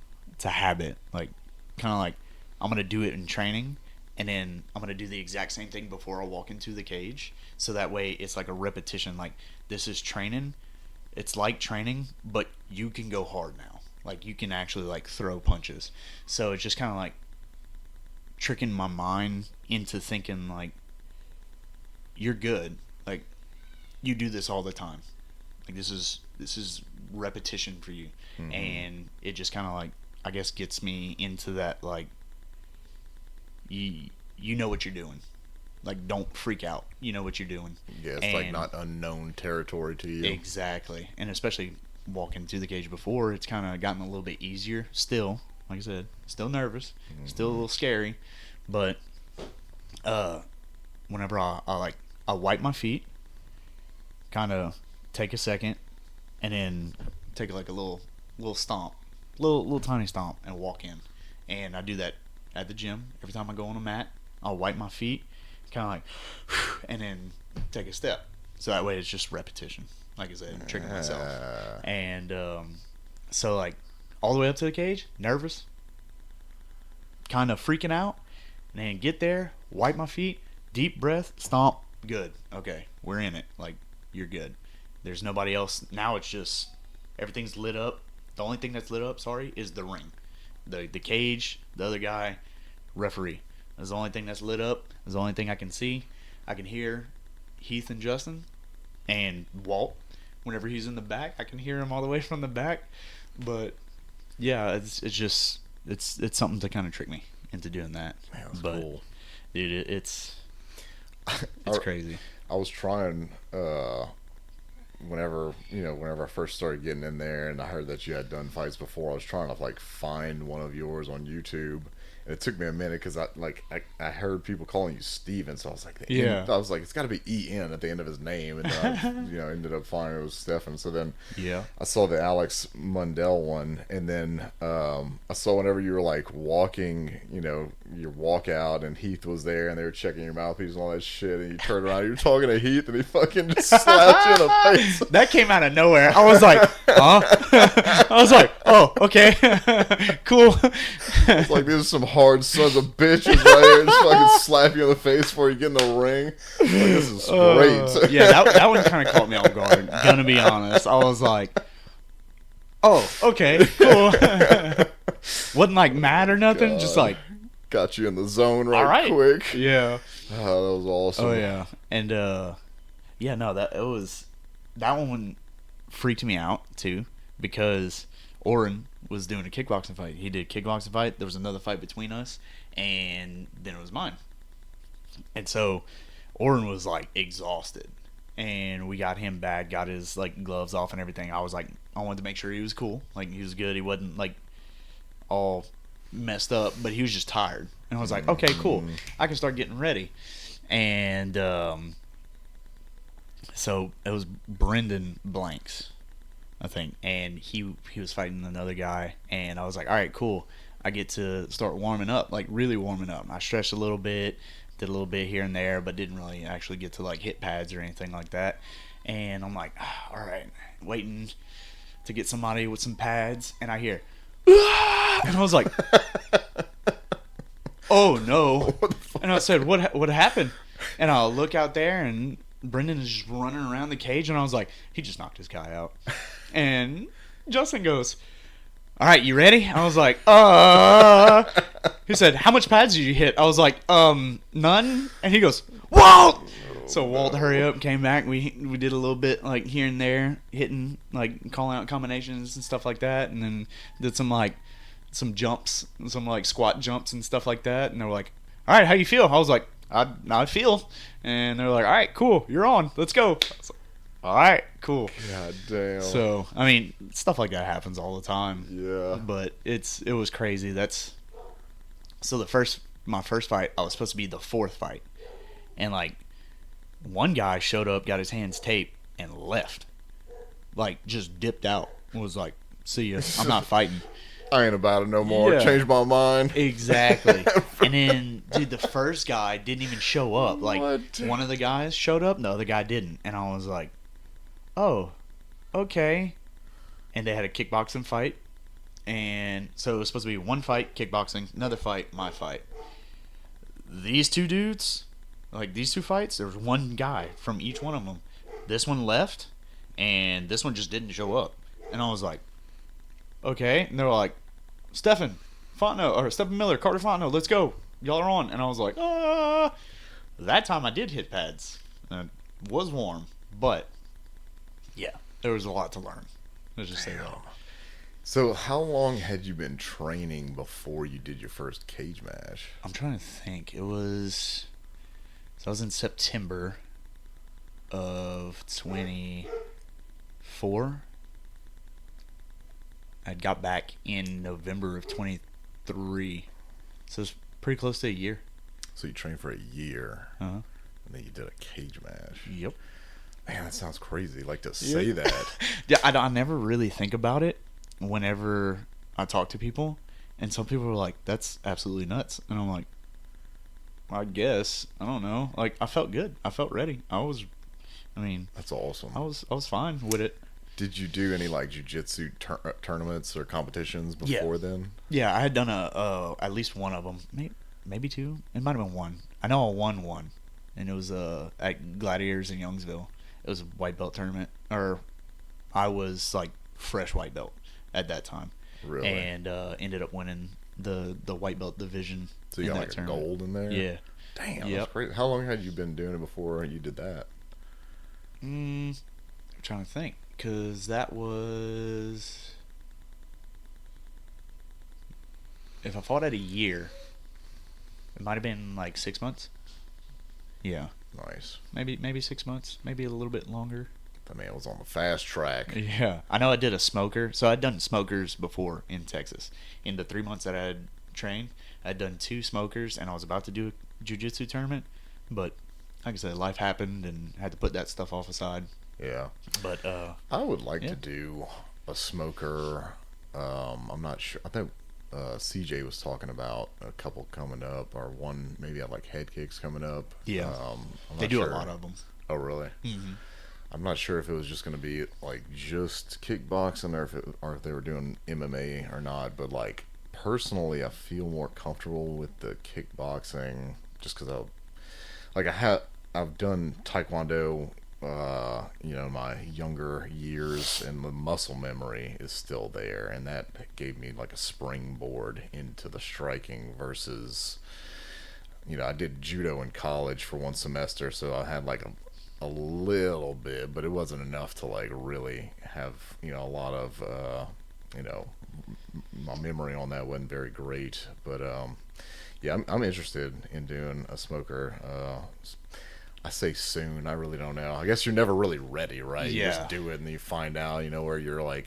B: habit, like kind of like I'm going to do it in training and then I'm going to do the exact same thing before I walk into the cage. So that way it's like a repetition. Like this is training. It's like training, but you can go hard now. Like you can actually like throw punches. So it's just kind of like tricking my mind into thinking like, you're good. Like you do this all the time. Like this is repetition for you. Mm-hmm. And it just kind of like, I guess gets me into that like, you know what you're doing. Like don't freak out. You know what you're doing.
A: Yeah, it's like not unknown territory to you.
B: Exactly. And especially walking to the cage before, it's kind of gotten a little bit easier. Still, like I said, still nervous, still a little scary, but whenever I wipe my feet, kind of take a second, and then take like a little stomp, little tiny stomp, and walk in. And I do that at the gym every time I go on a mat. I'll wipe my feet, kind of like, and then take a step. So that way it's just repetition. Like I said, I'm tricking myself. And so like all the way up to the cage, nervous, kind of freaking out, and then get there, wipe my feet, deep breath, stomp, good. Okay, we're in it. Like you're good. There's nobody else. Now it's just everything's lit up. The only thing that's lit up, is the ring. The cage, the other guy, referee. That's the only thing that's lit up. That's the only thing I can see. I can hear Heath and Justin and Walt. Whenever he's in the back, I can hear him all the way from the back. But yeah, it's just it's something to kind of trick me into doing that.
A: Man, that's
B: but
A: cool.
B: Dude, it's crazy.
A: I was trying whenever I first started getting in there, and I heard that you had done fights before. I was trying to like find one of yours on YouTube, and it took me a minute because I heard people calling you Steven, so I was like, I was like, it's got to be E-N at the end of his name, and then I ended up finding it was Stephon. So then I saw the Alex Mundell one, and then I saw whenever you were like walking, your walkout, and Heath was there, and they were checking your mouthpiece and all that shit, and you turned around, you were talking to Heath, and he fucking just slapped you in the face.
B: That came out of nowhere. I was like, huh? I was like, oh, okay, cool.
A: It's like, this is some hard sons of bitches right here just fucking slap you in the face before you get in the ring. Like, this is great.
B: Yeah, that one kind of caught me off guard. Gonna be honest. I was like, oh, okay, cool. Wasn't like mad or nothing.
A: God.
B: Just like.
A: Got you in the zone
B: right.
A: quick.
B: Yeah.
A: Oh, that was awesome.
B: Oh, yeah. And, yeah, no, that one freaked me out, too, because Oren was doing a kickboxing fight. He did a kickboxing fight. There was another fight between us, and then it was mine. And so Oren was, like, exhausted. And we got him back, got his, like, gloves off and everything. I was like, I wanted to make sure he was cool. Like, he was good. He wasn't, like, all messed up, but he was just tired. And I was like, okay, cool. I can start getting ready. And so it was Brendan Blanks, I think, and he was fighting another guy, and I was like, all right, cool. I get to start warming up, like really warming up. I stretched a little bit, did a little bit here and there, but didn't really actually get to like hit pads or anything like that. And I'm like, all right, waiting to get somebody with some pads, and I hear, and I was like, oh no. And I said, what happened? And I look out there, and Brendan is just running around the cage, and I was like, he just knocked his guy out. And Justin goes, all right, you ready? I was like, He said, how much pads did you hit? I was like, none. And he goes, Walt! So Walt hurry up and came back. We did a little bit like here and there, hitting, like calling out combinations and stuff like that, and then did some jumps, some like squat jumps and stuff like that. And they were like, all right, how you feel? I was like, I feel. And they're like, all right, cool, you're on, let's go. I was like, all right, cool.
A: God damn.
B: So I mean, stuff like that happens all the time.
A: Yeah.
B: But it was crazy. So my first fight, I was supposed to be the fourth fight, and like one guy showed up, got his hands taped, and left. Like just dipped out. Was like, see ya, I'm not fighting.
A: I ain't about it no more.
B: Yeah.
A: Changed my mind.
B: Exactly. And then, dude, the first guy didn't even show up. Like,
A: What?
B: One of the guys showed up, the other guy didn't. And I was like, oh, okay. And they had a kickboxing fight. And so it was supposed to be one fight, kickboxing, another fight, my fight. These two dudes, like these two fights, there was one guy from each one of them. This one left, and this one just didn't show up. And I was like, okay. And they were like, Stephon Miller, Carter Fontenot, let's go. Y'all are on. And I was like, That time I did hit pads. And it was warm. But, yeah, there was a lot to learn. Let's just say that.
A: So how long had you been training before you did your first cage match?
B: I'm trying to think. I was in September of 24. I got back in November of 23. So it's pretty close to a year.
A: So you trained for a year.
B: Uh-huh.
A: And then you did a cage match.
B: Yep.
A: Man, that sounds crazy. Like to say that.
B: Yeah, I never really think about it whenever I talk to people. And some people are like, that's absolutely nuts. And I'm like, I guess. I don't know. Like, I felt good. I felt ready. That's
A: awesome.
B: I was fine with it.
A: Did you do any like jiu-jitsu tournaments or competitions before then?
B: Yeah, I had done at least one of them, maybe two. It might have been one. I know I won one, and it was at Gladiators in Youngsville. It was a white belt tournament, or I was like fresh white belt at that time.
A: Really?
B: And ended up winning the white belt division.
A: So you got like tournament. A gold in there?
B: Yeah.
A: Damn, that's crazy. How long had you been doing it before you did that?
B: I'm trying to think. Because that was... If I fought at a year, it might have been like 6 months. Yeah.
A: Nice.
B: Maybe 6 months. Maybe a little bit longer.
A: That man was on the fast track.
B: Yeah. I know I did a smoker. So I'd done smokers before in Texas. In the 3 months that I had trained, I'd done 2 smokers, and I was about to do a jiu-jitsu tournament. But, like I said, life happened, and had to put that stuff off aside.
A: Yeah.
B: But
A: I would like to do a smoker. I'm not sure. I think CJ was talking about a couple coming up, or one maybe at like head kicks coming up.
B: Yeah. They do a lot of them.
A: Oh, really?
B: Mm-hmm.
A: I'm not sure if it was just going to be like just kickboxing, or if they were doing MMA or not. But like personally, I feel more comfortable with the kickboxing just because I've done taekwondo, my younger years, and the muscle memory is still there, and that gave me like a springboard into the striking versus, I did judo in college for one semester, so I had like a little bit, but it wasn't enough to like really have, a lot of, my memory on that wasn't very great, but yeah, I'm interested in doing a smoker. I say soon. I really don't know. I guess you're never really ready, right?
B: Yeah.
A: You just do it and you find out, where your like,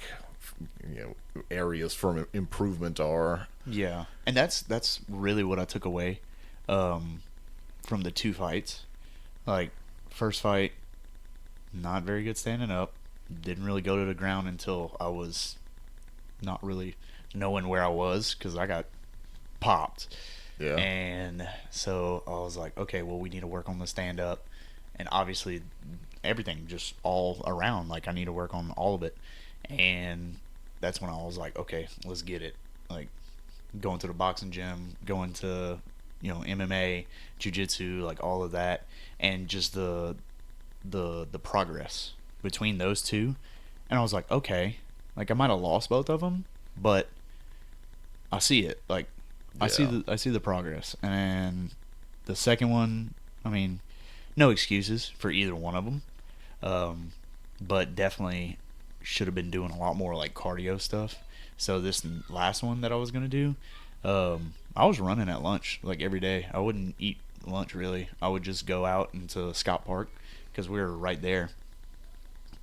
A: areas for improvement are.
B: Yeah, and that's really what I took away from the 2 fights. Like, first fight, not very good standing up. Didn't really go to the ground until I was not really knowing where I was because I got popped.
A: Yeah.
B: And so I was like, okay, well, we need to work on the stand up. And obviously, everything just all around. Like, I need to work on all of it. And that's when I was like, okay, let's get it. Like, going to the boxing gym, going to, MMA, jiu-jitsu, like all of that. And just the progress between those two. And I was like, okay, like I might have lost both of them, but I see it. Like, I see the progress. And the second one, I mean, no excuses for either one of them, but definitely should have been doing a lot more like cardio stuff. So this last one that I was gonna do, I was running at lunch like every day. I wouldn't eat lunch really. I would just go out into Scott Park because we were right there,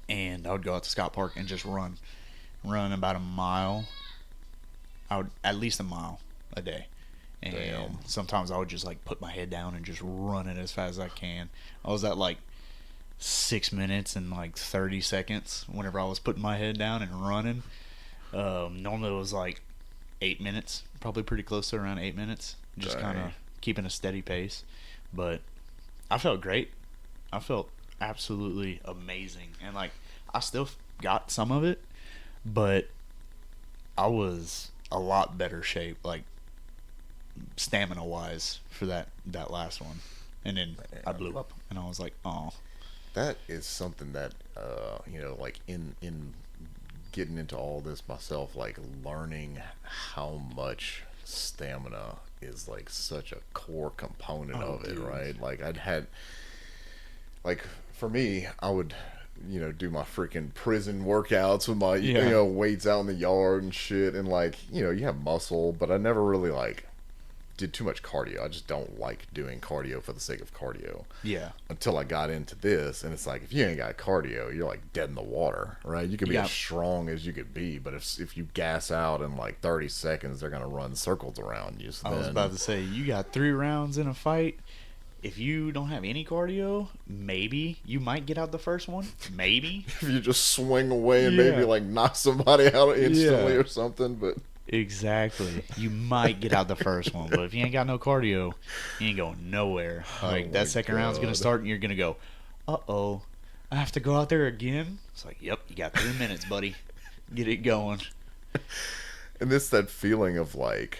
B: and I would go out to Scott Park and just run about a mile. At least a mile a day. And
A: Damn.
B: sometimes I would just like put my head down and just run it as fast as I can. I was at like 6 minutes and like 30 seconds whenever I was putting my head down and running. Normally it was like 8 minutes, probably pretty close to around 8 minutes, just kind of keeping a steady pace. But I felt great. I felt absolutely amazing. And like, I still got some of it, but I was a lot better shape, like stamina wise, for that last one. And then I blew up, and I was like, oh.
A: That is something that like in getting into all this myself, like learning how much stamina is like such a core component of it, right? Like for me, I would do my freaking prison workouts with my weights out in the yard and shit, and like you have muscle, but I never really like did too much cardio. I just don't like doing cardio for the sake of cardio.
B: Yeah.
A: Until I got into this, and it's like, if you ain't got cardio, you're like dead in the water, right? You can be as strong as you could be, but if you gas out in like 30 seconds, they're gonna run circles around you. So
B: I was about to say, you got 3 rounds in a fight. If you don't have any cardio, maybe you might get out the first one. Maybe.
A: If you just swing away and maybe like knock somebody out instantly or something, but.
B: Exactly. You might get out the first one, but if you ain't got no cardio, you ain't going nowhere. Like, that second round's going to start, and you're going to go, uh-oh, I have to go out there again? It's like, yep, you got 3 minutes, buddy. Get it going.
A: And it's that feeling of, like,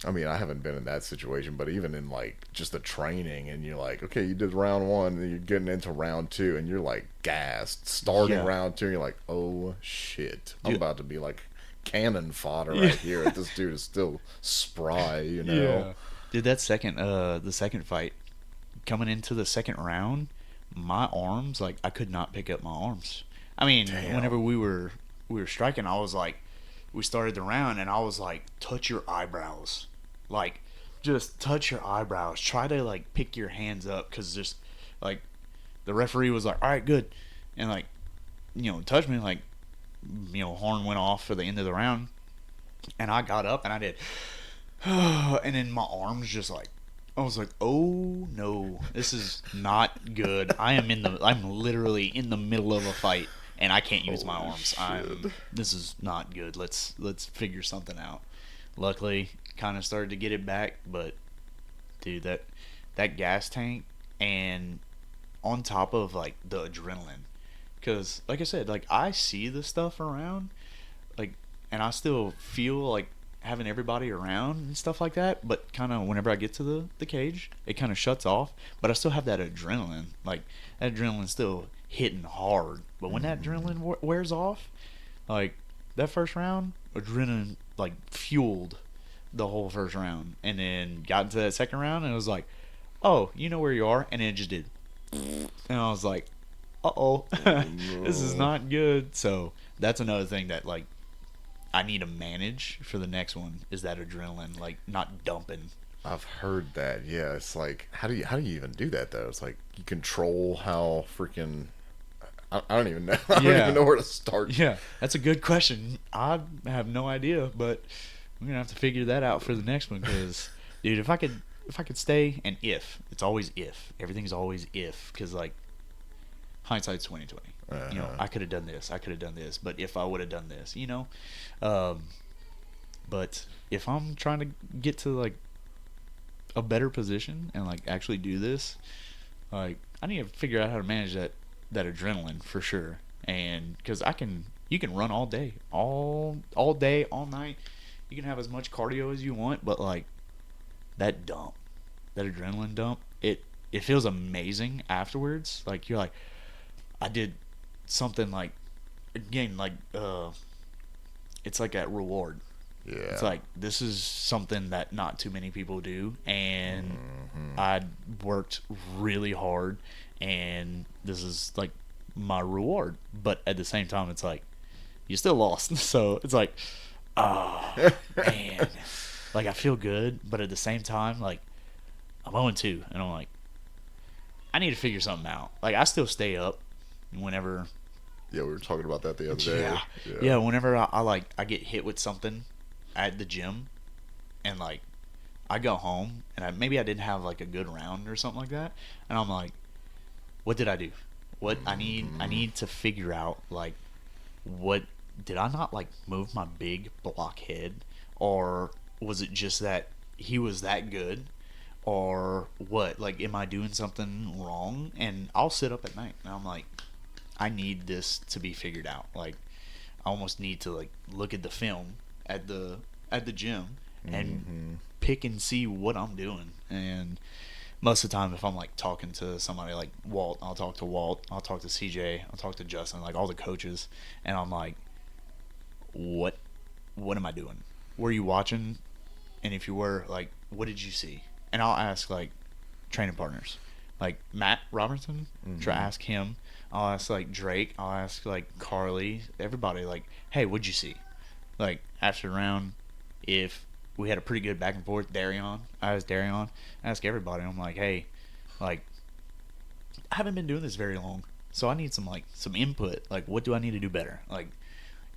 A: I mean, I haven't been in that situation, but even in, like, just the training, and you're like, okay, you did round 1, and you're getting into round 2, and you're, like, gassed. Starting round 2, and you're like, oh, shit. I'm about to be, like, cannon fodder right here. This dude is still spry,
B: Yeah. Dude, that the second fight, coming into the second round, my arms, like, I could not pick up my arms. I mean, whenever we were striking, I was like, we started the round, and I was like, touch your eyebrows. Like, just touch your eyebrows. Try to, like, pick your hands up, because just, like, the referee was like, all right, good. And, like, touch me, like, horn went off for the end of the round, and I got up and I did, and then my arms just like, I was like, oh no, this is not good. I'm literally in the middle of a fight, and I can't use my arms. This is not good. Let's figure something out. Luckily, kind of started to get it back, but dude, that gas tank, and on top of like the adrenaline. Because, like I said, like, I see the stuff around, like, and I still feel like having everybody around and stuff like that, but kind of whenever I get to the cage, it kind of shuts off, but I still have that adrenaline. Like, that adrenaline's still hitting hard. But when that adrenaline wears off, like, that first round, adrenaline, like, fueled the whole first round. And then got into that second round, and it was like, oh, you know where you are? And it just did. And I was like, uh-oh, this is not good. So that's another thing that, like, I need to manage for the next one, is that adrenaline, like, not dumping.
A: I've heard that. Yeah, it's like, how do you even do that though? It's like you control how freaking. I don't even know. I don't even know where to start.
B: Yeah, that's a good question. I have no idea, but we're gonna have to figure that out for the next one. Because, dude, if I could stay, and if it's always if, everything's always if, because, like, hindsight's 20/20. You know, I could have done this, but if I would have done this, you know. But if I'm trying to get to, like, a better position and, like, actually do this, like, I need to figure out how to manage that adrenaline for sure. And because you can run all day, all day, all night. You can have as much cardio as you want, but, like, that adrenaline dump, it feels amazing afterwards. Like, you're like, I did something, like, again, like, it's like that reward.
A: Yeah.
B: It's like, this is something that not too many people do, and I worked really hard, and this is, like, my reward. But at the same time, it's like, you still lost. So it's like, oh, man. Like, I feel good, but at the same time, like, I'm 0-2, and I'm like, I need to figure something out. Like, I still stay up whenever.
A: Yeah, we were talking about that the other day.
B: Yeah, whenever I get hit with something at the gym, and, like, I go home, and maybe I didn't have, like, a good round or something like that, and I'm like, what did I do? What I need to figure out, like, what did I not, like, move my big blockhead, or was it just that he was that good, or what? Like, am I doing something wrong? And I'll sit up at night, and I'm like, I need this to be figured out. Like, I almost need to, like, look at the film at the gym and pick and see what I'm doing. And most of the time, if I'm, like, talking to somebody like Walt, I'll talk to CJ, I'll talk to Justin, like, all the coaches, and I'm like, what am I doing? Were you watching? And if you were, like, what did you see? And I'll ask, like, training partners, like Matt Robertson, try to ask him. I'll ask, like, Drake. I'll ask, like, Carly. Everybody, like, hey, what'd you see? Like, after the round, if we had a pretty good back and forth, Darion. I ask everybody. I'm like, hey, like, I haven't been doing this very long, so I need some input. Like, what do I need to do better? Like,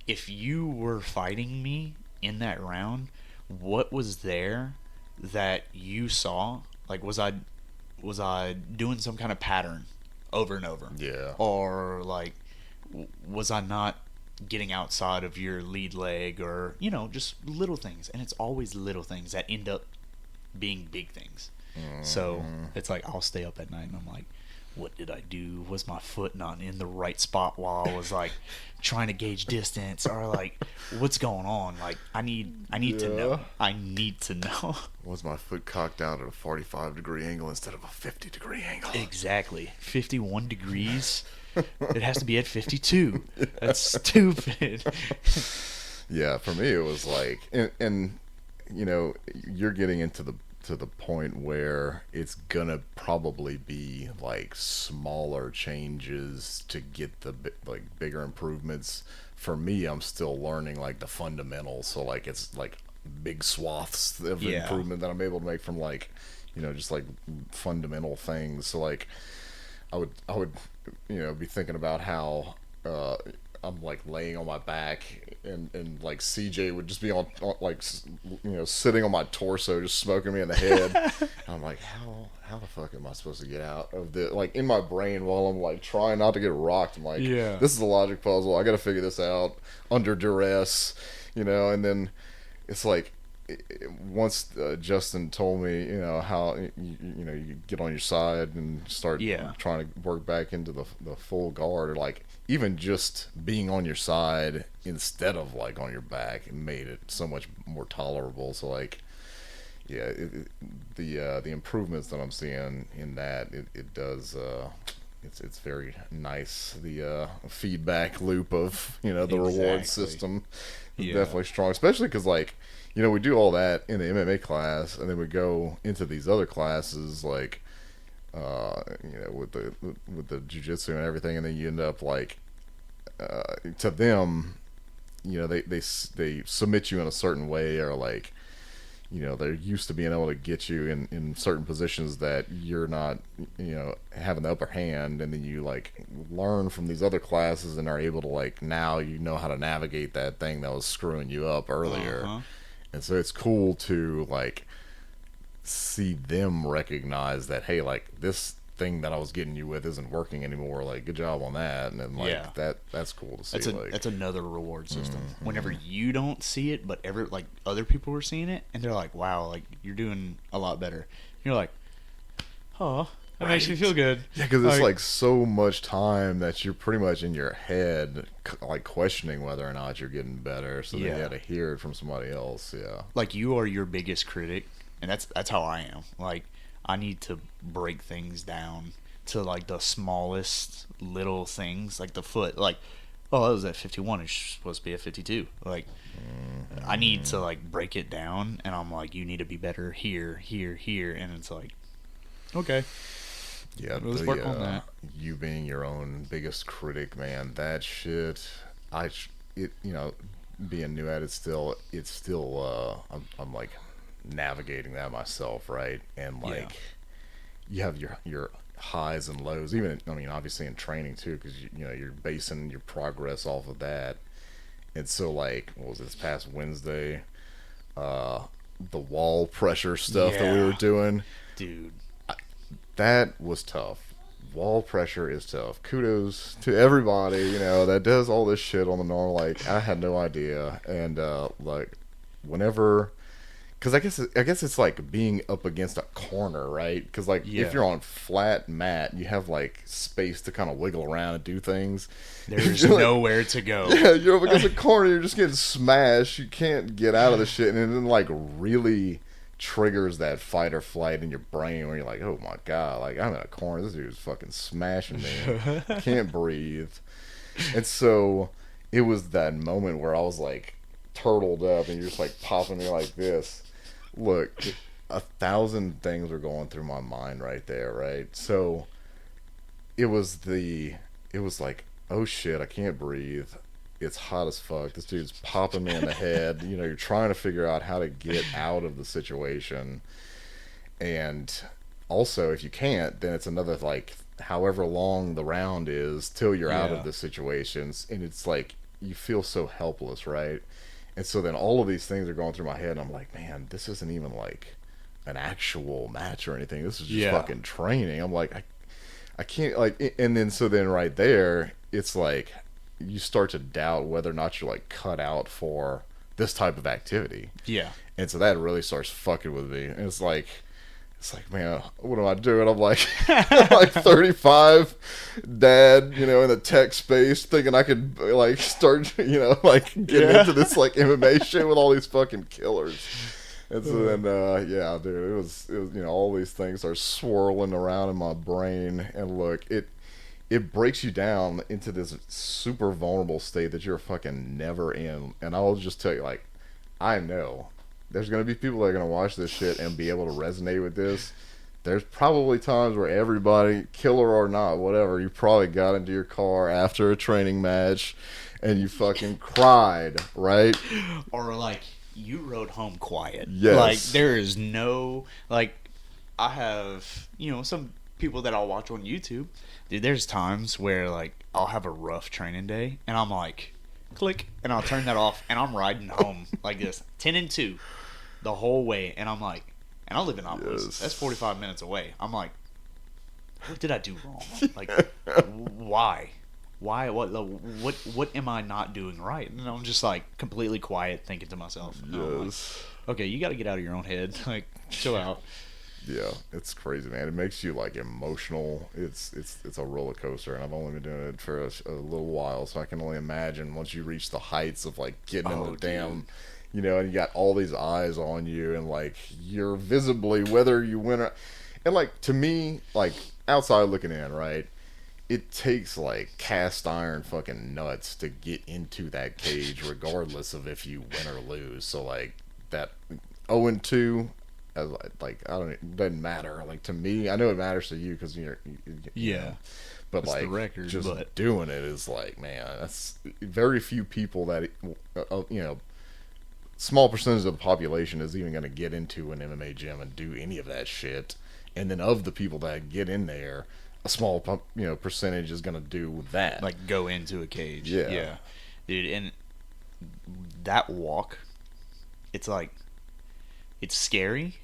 B: if you were fighting me in that round, what was there that you saw? Like, was I doing some kind of pattern over and over?
A: Yeah.
B: Or, like, was I not getting outside of your lead leg, or, you know, just little things. And it's always little things that end up being big things. So it's like, I'll stay up at night and I'm like, what did I do? Was my foot not in the right spot while I was, like, trying to gauge distance, or, like, what's going on? Like, I need to know. I need to know.
A: Was my foot cocked out at a 45-degree angle instead of a 50-degree angle?
B: Exactly. 51 degrees. It has to be at 52. That's stupid.
A: Yeah, for me it was like, and you know, you're getting into the point where it's gonna probably be, like, smaller changes to get the, like, bigger improvements. For me, I'm still learning, like, the fundamentals, so, like, it's like big swaths of improvement that I'm able to make from, like, you know, just, like, fundamental things. So, like, I would you know, be thinking about how I'm, like, laying on my back, and like, CJ would just be on, like, you know, sitting on my torso, just smoking me in the head. And I'm like, how the fuck am I supposed to get out of the, like, in my brain while I'm, like, trying not to get rocked? I'm like, this is a logic puzzle. I got to figure this out under duress, you know. And then it's like, once Justin told me, how you get on your side and start trying to work back into the full guard, or like even just being on your side instead of like on your back, it made it so much more tolerable. So like, yeah, the improvements that I'm seeing in that, it does. It's very nice. The feedback loop of the reward system is definitely strong, especially because like we do all that in the MMA class, and then we go into these other classes like with the jiu-jitsu and everything, and then you end up like to them, they submit you in a certain way, or like they're used to being able to get you in certain positions that you're not, having the upper hand, and then you like learn from these other classes and are able to like, now how to navigate that thing that was screwing you up earlier. And so it's cool to like see them recognize that, hey, like this thing that I was getting you with isn't working anymore. Like, good job on that. And then like that's cool to see.
B: That's another reward system. Whenever you don't see it, but other people were seeing it, and they're like, wow, like you're doing a lot better. And you're like, oh, that makes me feel good.
A: Yeah, because it's like so much time that you're pretty much in your head, like questioning whether or not you're getting better. So then you got to hear it from somebody else. Yeah,
B: like you are your biggest critic, and that's how I am. Like, I need to break things down to like the smallest little things, like the foot. Like, oh, that was at 51. It's supposed to be at 52. Like, I need to like break it down, and I'm like, you need to be better here, here, here, and it's like, okay.
A: Yeah, let's work on that. You being your own biggest critic, man, that shit. Being new at it still, I'm like navigating that myself, right? And like, you have your highs and lows. Even, obviously in training too, because you're basing your progress off of that. And so like, what was it, this past Wednesday? The wall pressure stuff that we were doing,
B: dude.
A: That was tough. Wall pressure is tough. Kudos to everybody, that does all this shit on the normal. Like, I had no idea. And like, whenever, because I guess it's like being up against a corner, right? Because like, if you're on flat mat, you have like space to kind of wiggle around and do things.
B: There's nowhere to go.
A: Yeah, you're up against a corner. You're just getting smashed. You can't get out of the shit, and then like really triggers that fight or flight in your brain where you're like, oh my god, like I'm in a corner, this dude's fucking smashing me. Can't breathe. And so it was that moment where I was like turtled up, and you're just like popping me like this. Look, 1,000 things were going through my mind right there, right? So it was like, oh shit, I can't breathe. It's hot as fuck. This dude's popping me in the head. You're trying to figure out how to get out of the situation. And also, if you can't, then it's another, like, however long the round is till you're out of the situations. And it's like, you feel so helpless, right? And so then all of these things are going through my head, and I'm like, man, this isn't even like an actual match or anything. This is just fucking training. I'm like, I can't, like, and then so then right there, it's like, you start to doubt whether or not you're like cut out for this type of activity. Yeah. And so that really starts fucking with me. And it's like, man, what am I doing? I'm like, like 35, dad, in the tech space, thinking I could like start, like getting into this like MMA shit with all these fucking killers. And so then, dude, it was, all these things are swirling around in my brain, and look, it breaks you down into this super vulnerable state that you're fucking never in. And I'll just tell you, like, I know there's going to be people that are going to watch this shit and be able to resonate with this. There's probably times where everybody, killer or not, whatever, you probably got into your car after a training match and you fucking cried, right?
B: Or, like, you rode home quiet.
A: Yes.
B: Like, there is no, like, I have, some people that I'll watch on YouTube. Dude, there's times where, like, I'll have a rough training day, and I'm like, click, and I'll turn that off, and I'm riding home like this, 10 and 2, the whole way, and I'm like, and I live in Oculus. Yes. That's 45 minutes away. I'm like, what did I do wrong? Like, why? why? What am I not doing right? And I'm just like completely quiet, thinking to myself,
A: Yes.
B: Like, okay, you got to get out of your own head. Like, chill out.
A: Yeah, it's crazy, man. It makes you like emotional. It's a roller coaster, and I've only been doing it for a little while, so I can only imagine once you reach the heights of like getting in the damn, you know, and you got all these eyes on you, and like you're visibly whether you win or, and like to me, like outside looking in, right? It takes like cast iron fucking nuts to get into that cage, regardless of if you win or lose. So like that 0-2. As like I don't, it doesn't matter. Like to me, I know it matters to you because you know, but that's like the record, just doing it is like, man, that's very few people that you know, small percentage of the population is even going to get into an MMA gym and do any of that shit. And then of the people that get in there, a small percentage is going to do that,
B: like go into a cage.
A: Yeah,
B: dude, and that walk, it's like it's scary.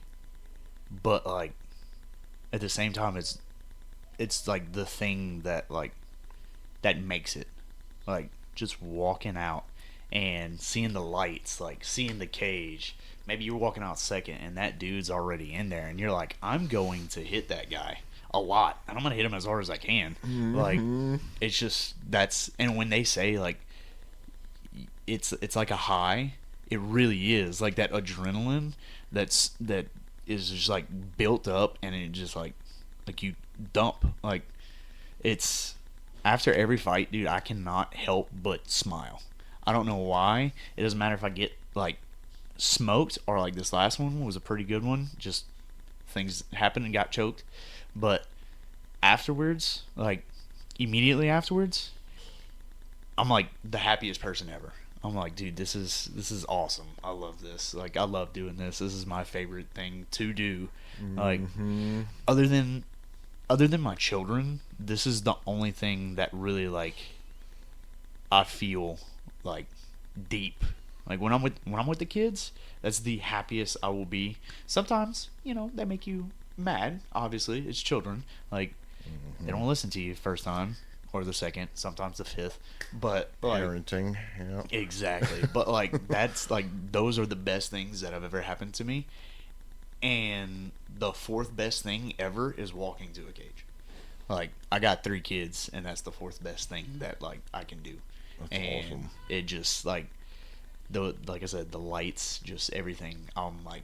B: But like at the same time it's like the thing that like that makes it, like just walking out and seeing the lights, like seeing the cage. Maybe you're walking out second and that dude's already in there and you're like, I'm going to hit that guy a lot and I'm gonna hit him as hard as I can. Like it's just that's, and when they say like it's like a high, it really is like that adrenaline that is just like built up and it just like you dump. Like it's after every fight, dude, I cannot help but smile. I don't know why. It doesn't matter if I get like smoked or like this last one was a pretty good one, just things happened and got choked, but afterwards, like immediately afterwards, I'm like the happiest person ever. I'm like, dude, this is awesome. I love this. Like, I love doing this. This is my favorite thing to do. Like, other than my children, this is the only thing that really like I feel like deep. Like when I'm with the kids, that's the happiest I will be. Sometimes, you know, they make you mad. Obviously, it's children. Like they don't listen to you first time. Or the second, sometimes the fifth, but like,
A: parenting, yeah,
B: exactly. But like that's like those are the best things that have ever happened to me, and the fourth best thing ever is walking to a cage. Like I got 3 kids, and that's the fourth best thing that like I can do. That's and awesome. It just like like I said, the lights, just everything. I'm like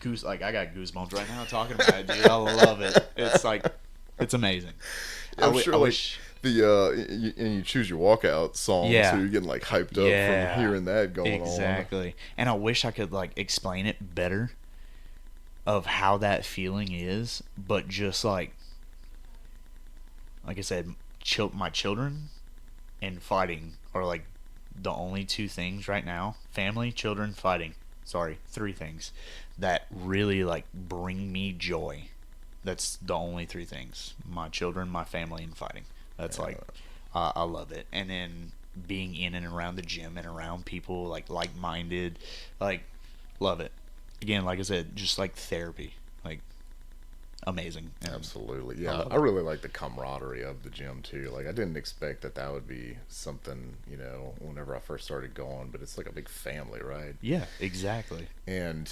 B: I got goosebumps right now talking about it, dude. I love it. It's like it's amazing.
A: Yeah, I wish. And you choose your walkout song, so you're getting like hyped up from hearing that going on.
B: Exactly. And I wish I could like explain it better of how that feeling is, but just like I said, my children and fighting are like the only 2 things right now. Family, children, fighting. Sorry, 3 things that really like bring me joy. That's the only 3 things: my children, my family, and fighting. That's like, I love it. And then being in and around the gym and around people like-minded, like, love it. Again, like I said, just like therapy, like amazing. And
A: absolutely, yeah. I really like the camaraderie of the gym too. Like I didn't expect that would be something, you know, whenever I first started going, but it's like a big family, right?
B: Yeah, exactly.
A: And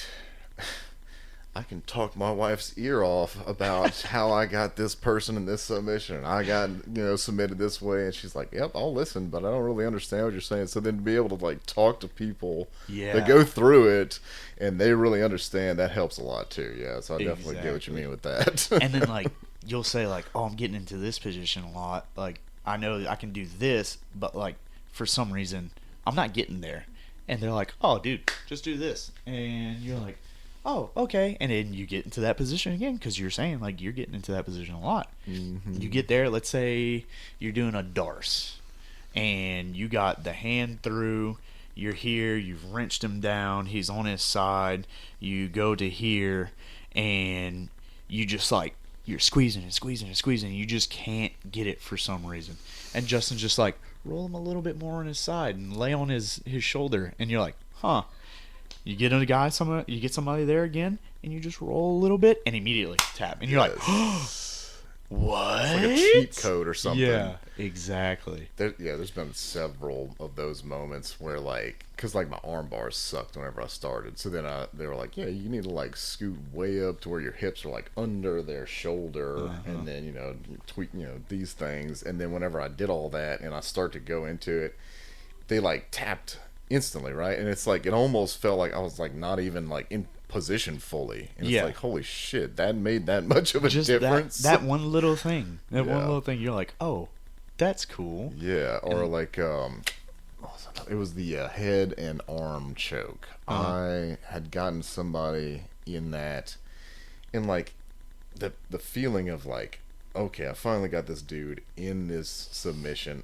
A: I can talk my wife's ear off about how I got this person in this submission and I got, you know, submitted this way, and she's like, yep, I'll listen, but I don't really understand what you're saying. So then to be able to like talk to people that go through it and they really understand, that helps a lot too. Yeah, so I definitely get what you mean with that.
B: And then like you'll say like, oh, I'm getting into this position a lot, like I know I can do this, but like for some reason I'm not getting there. And they're like, oh dude, just do this. And you're like, oh, okay. And then you get into that position again, because you're saying like you're getting into that position a lot. You get there, let's say you're doing a darce and you got the hand through, you're here, you've wrenched him down, he's on his side, you go to here and you just like you're squeezing and squeezing and squeezing and you just can't get it for some reason. And Justin's just like, roll him a little bit more on his side and lay on his shoulder, and you're like, huh. You get a guy, you get somebody there again, and you just roll a little bit, and immediately tap, and you're like, oh, What?
A: It's like a cheat code or something.
B: Yeah, exactly.
A: There's been several of those moments where, like, because, like, my arm bars sucked whenever I started. So then they were like, yeah, you need to, like, scoot way up to where your hips are, like, under their shoulder. And then, you know, tweak, you know, these things. And then whenever I did all that and I start to go into it, they, like, tapped instantly, right? And it's like, it almost felt like I was, like, not even, like, in position fully. And it's like, holy shit, that made that much of a difference.
B: That one little thing. One little thing, you're like, oh, that's cool.
A: Yeah, or like, it was the head and arm choke. I had gotten somebody in that, and like, the feeling of like, okay, I finally got this dude in this submission.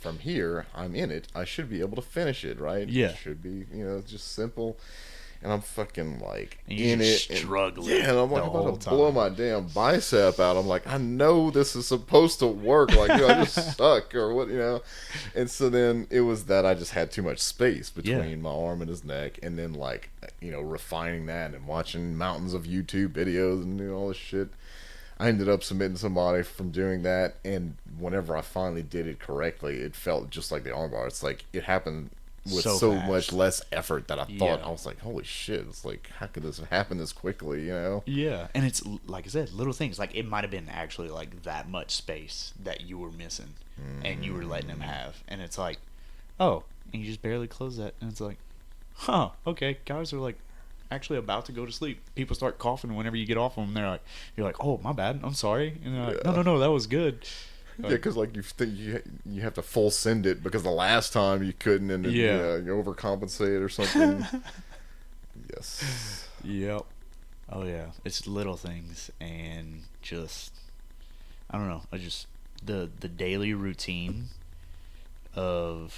A: From here, I'm in it. I should be able to finish it, right?
B: Yeah.
A: It should be, you know, just simple. And I'm fucking like
B: in it, struggling.
A: And I'm like, I'm about to blow my damn bicep out. I'm like, I know this is supposed to work. Like, you know, I just suck or what, you know. And so then it was that I just had too much space between my arm and his neck, and then like, you know, refining that and watching mountains of YouTube videos and all this shit. I ended up submitting somebody from doing that, and whenever I finally did it correctly, it felt just like the armbar. It's like it happened with so much less effort that I thought. I was like, holy shit, it's like, how could this happen this quickly, you know?
B: Yeah. And it's, like I said, little things. Like, it might have been actually, like, that much space that you were missing, and you were letting him have. And it's like, oh, and you just barely close that, and it's like, huh, okay, guys are, like, actually about to go to sleep. People start coughing whenever you get off them. They're like, you're like, oh, my bad, I'm sorry. And they're like, no, that was good.
A: Yeah, because like you have to full send it because the last time you couldn't, and then, you overcompensate or something. Yes.
B: Yep. Oh yeah, it's little things, and just, I don't know. I just the daily routine of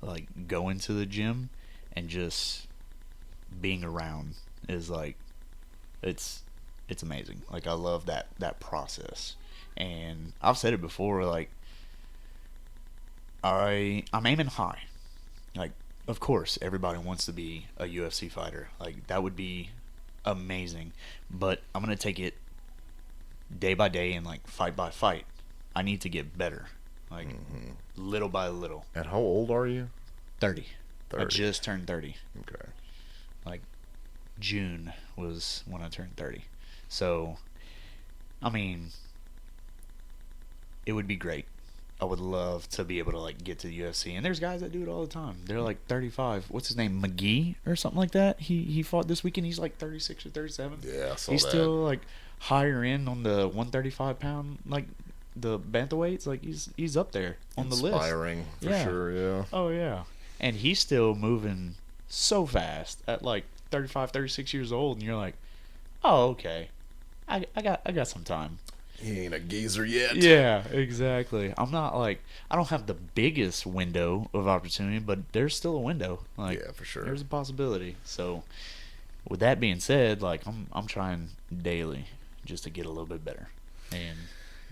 B: like going to the gym and just being around is like, it's amazing. Like, I love that process. And I've said it before, like, I'm aiming high. Like, of course, everybody wants to be a UFC fighter. Like, that would be amazing. But I'm going to take it day by day and, like, fight by fight. I need to get better. Like, little by little.
A: And how old are you?
B: 30. I just turned 30.
A: Okay.
B: Like, June was when I turned 30. So, I mean, it would be great. I would love to be able to like get to the UFC. And there's guys that do it all the time. They're like 35. What's his name? McGee or something like that. He fought this weekend. He's like 36 or 37.
A: Yeah, I saw
B: he's
A: that.
B: Still like higher end on the 135 pound, like the bantamweights. Like he's up there on the list.
A: Inspiring for sure. Yeah.
B: Oh yeah. And he's still moving so fast at like 35, 36 years old, and you're like, oh okay, I got some time.
A: He ain't a geezer yet.
B: Yeah, exactly. I'm not like, I don't have the biggest window of opportunity, but there's still a window. Like,
A: yeah, for sure.
B: There's a possibility. So, with that being said, like I'm trying daily just to get a little bit better, and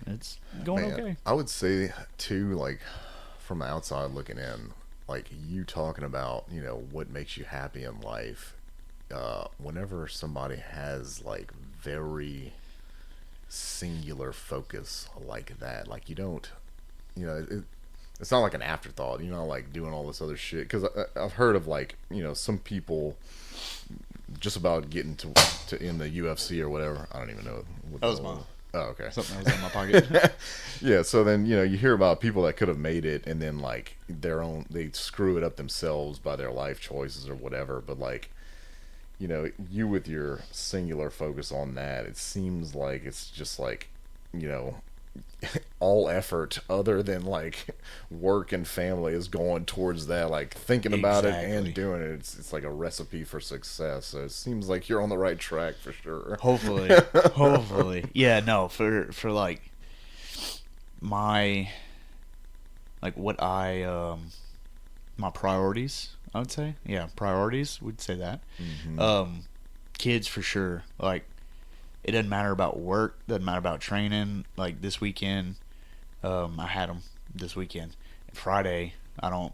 B: it's going okay.
A: I would say too, like from the outside looking in, like you talking about, you know, what makes you happy in life. Whenever somebody has like very singular focus like that, like you don't, you know, it's not like an afterthought, you know, like doing all this other shit, because I've heard of like, you know, some people just about getting to in the UFC or whatever. I don't even know what
B: that was mine.
A: Oh, okay.
B: Something that was in my pocket.
A: Yeah, so then, you know, you hear about people that could have made it and then like they screw it up themselves by their life choices or whatever, but like, you know, you with your singular focus on that, it seems like it's just like, you know, all effort other than like work and family is going towards that, like thinking about it and doing it. It's like a recipe for success. So it seems like you're on the right track for sure.
B: Hopefully. Yeah, no, for like my, like what my priorities, I would say. Yeah, priorities, would say that. Mm-hmm. Kids for sure. Like, it doesn't matter about work, doesn't matter about training. Like this weekend, I had them this weekend. Friday, I don't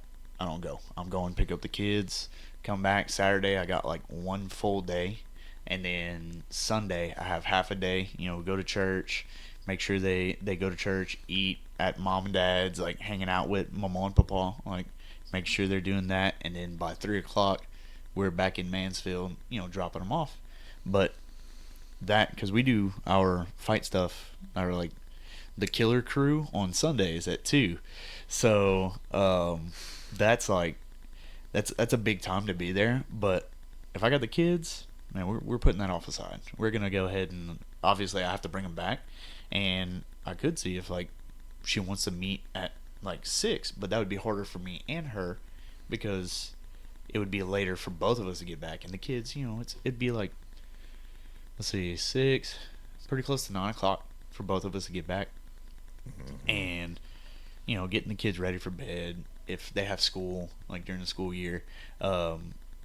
B: go. I'm going to pick up the kids, come back. Saturday, I got like one full day, and then Sunday I have half a day. You know, go to church, make sure they go to church, eat at mom and dad's, like hanging out with mama and papa, like make sure they're doing that, and then by 3 o'clock we're back in Mansfield, dropping them off. But that, because we do our fight stuff, our like the killer crew on Sundays at 2, so that's like that's a big time to be there. But if I got the kids, man, we're putting that off aside. We're gonna go ahead, and obviously I have to bring them back, and I could see if like she wants to meet at like 6, but that would be harder for me and her because it would be later for both of us to get back, and the kids, it'd be like, let's see, 6, pretty close to 9 o'clock for both of us to get back, and getting the kids ready for bed if they have school like during the school year.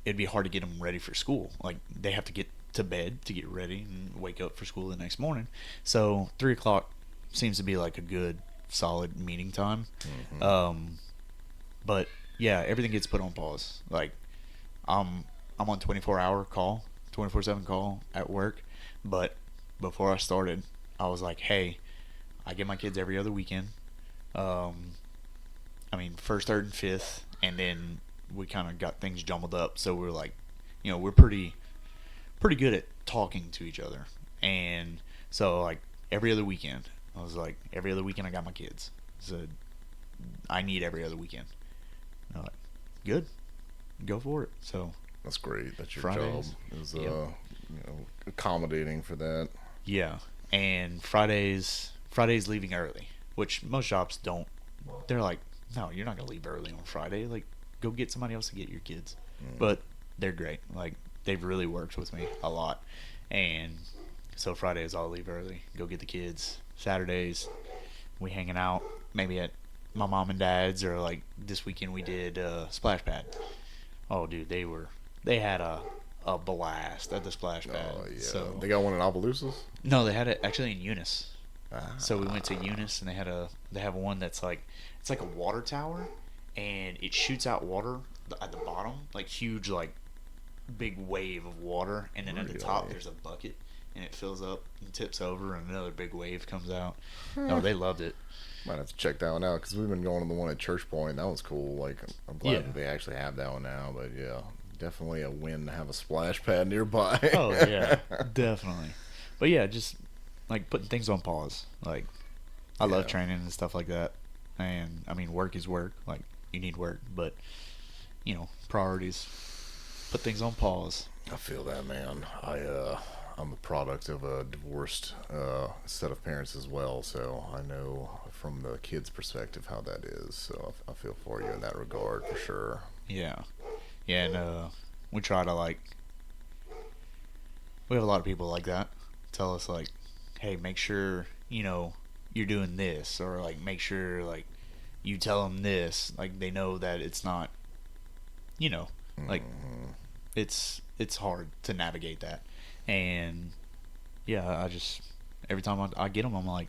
B: It'd be hard to get them ready for school. Like they have to get to bed to get ready and wake up for school the next morning. So 3 o'clock seems to be like a good solid meeting time. But yeah, everything gets put on pause. Like I'm on 24-hour call, 24/7 call at work. But before I started, I was like, hey, I get my kids every other weekend. First, third, and fifth, and then we kind of got things jumbled up. So we're like, we're pretty good at talking to each other. And so like every other weekend, I was like, every other weekend I got my kids. So I need every other weekend. And I'm like, good, go for it. So
A: that's great. That's your
B: Fridays,
A: job is accommodating for that.
B: Yeah, and Fridays leaving early, which most jobs don't. They're like, no, you're not gonna leave early on Friday. Like, go get somebody else to get your kids. But they're great. Like, they've really worked with me a lot. And so Fridays I'll leave early, go get the kids. Saturdays we hanging out, maybe at my mom and dad's, or like this weekend we did Splash Pad. Oh, dude, they had a blast at the Splash Pad.
A: Oh yeah.
B: So
A: they got one in Opelousas?
B: No, they had it actually in Eunice. So we went to Eunice, and they have one that's like, it's like a water tower, and it shoots out water at the bottom, like huge, like big wave of water, and then at the top there's a bucket, and it fills up and tips over, and another big wave comes out. Oh, they loved it.
A: Might have to check that one out, because we've been going to the one at Church Point. That was cool. Like, I'm glad that they actually have that one now. But yeah, definitely a win to have a splash pad nearby.
B: Oh yeah, definitely. But yeah, just like putting things on pause. Like, I love training and stuff like that. And work is work. Like, you need work, but priorities. Put things on pause.
A: I feel that, man. I'm a product of a divorced set of parents as well, so I know from the kids' perspective how that is. So I feel for you in that regard for sure.
B: Yeah, and we try to we have a lot of people like that tell us like, hey, make sure you're doing this, or like make sure like you tell them this, like they know that it's not, like it's hard to navigate that. And yeah, I just, every time I get them, I'm like,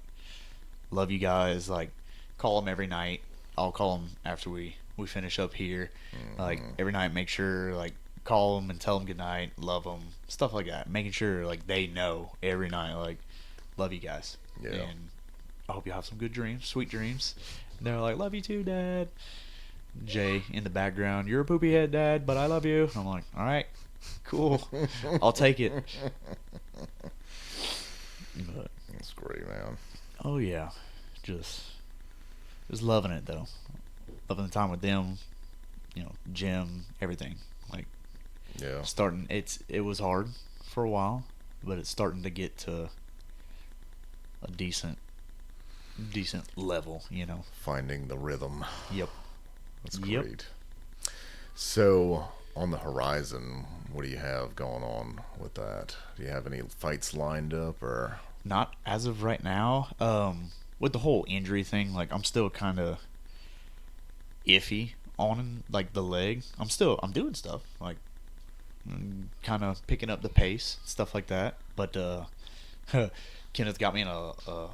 B: love you guys. Like, call them every night. I'll call them after we finish up here. Like, every night, make sure, like, call them and tell them goodnight, love them, stuff like that. Making sure, like, they know every night, like, love you guys.
A: Yeah.
B: And I hope you have some good dreams, sweet dreams. And they're like, love you too, Dad. Jay in the background, you're a poopy head, Dad, but I love you. And I'm like, all right, cool. I'll take it. But,
A: that's great, man.
B: Oh yeah, just loving it though. Loving the time with them, gym, everything. Like,
A: yeah,
B: starting. It was hard for a while, but it's starting to get to a decent level.
A: Finding the rhythm.
B: Yep.
A: That's great. So, on the horizon, what do you have going on with that? Do you have any fights lined up, or?
B: Not as of right now. With the whole injury thing, like, I'm still kind of iffy on like the leg. I'm doing stuff, like kind of picking up the pace, stuff like that. But Kenneth got me in a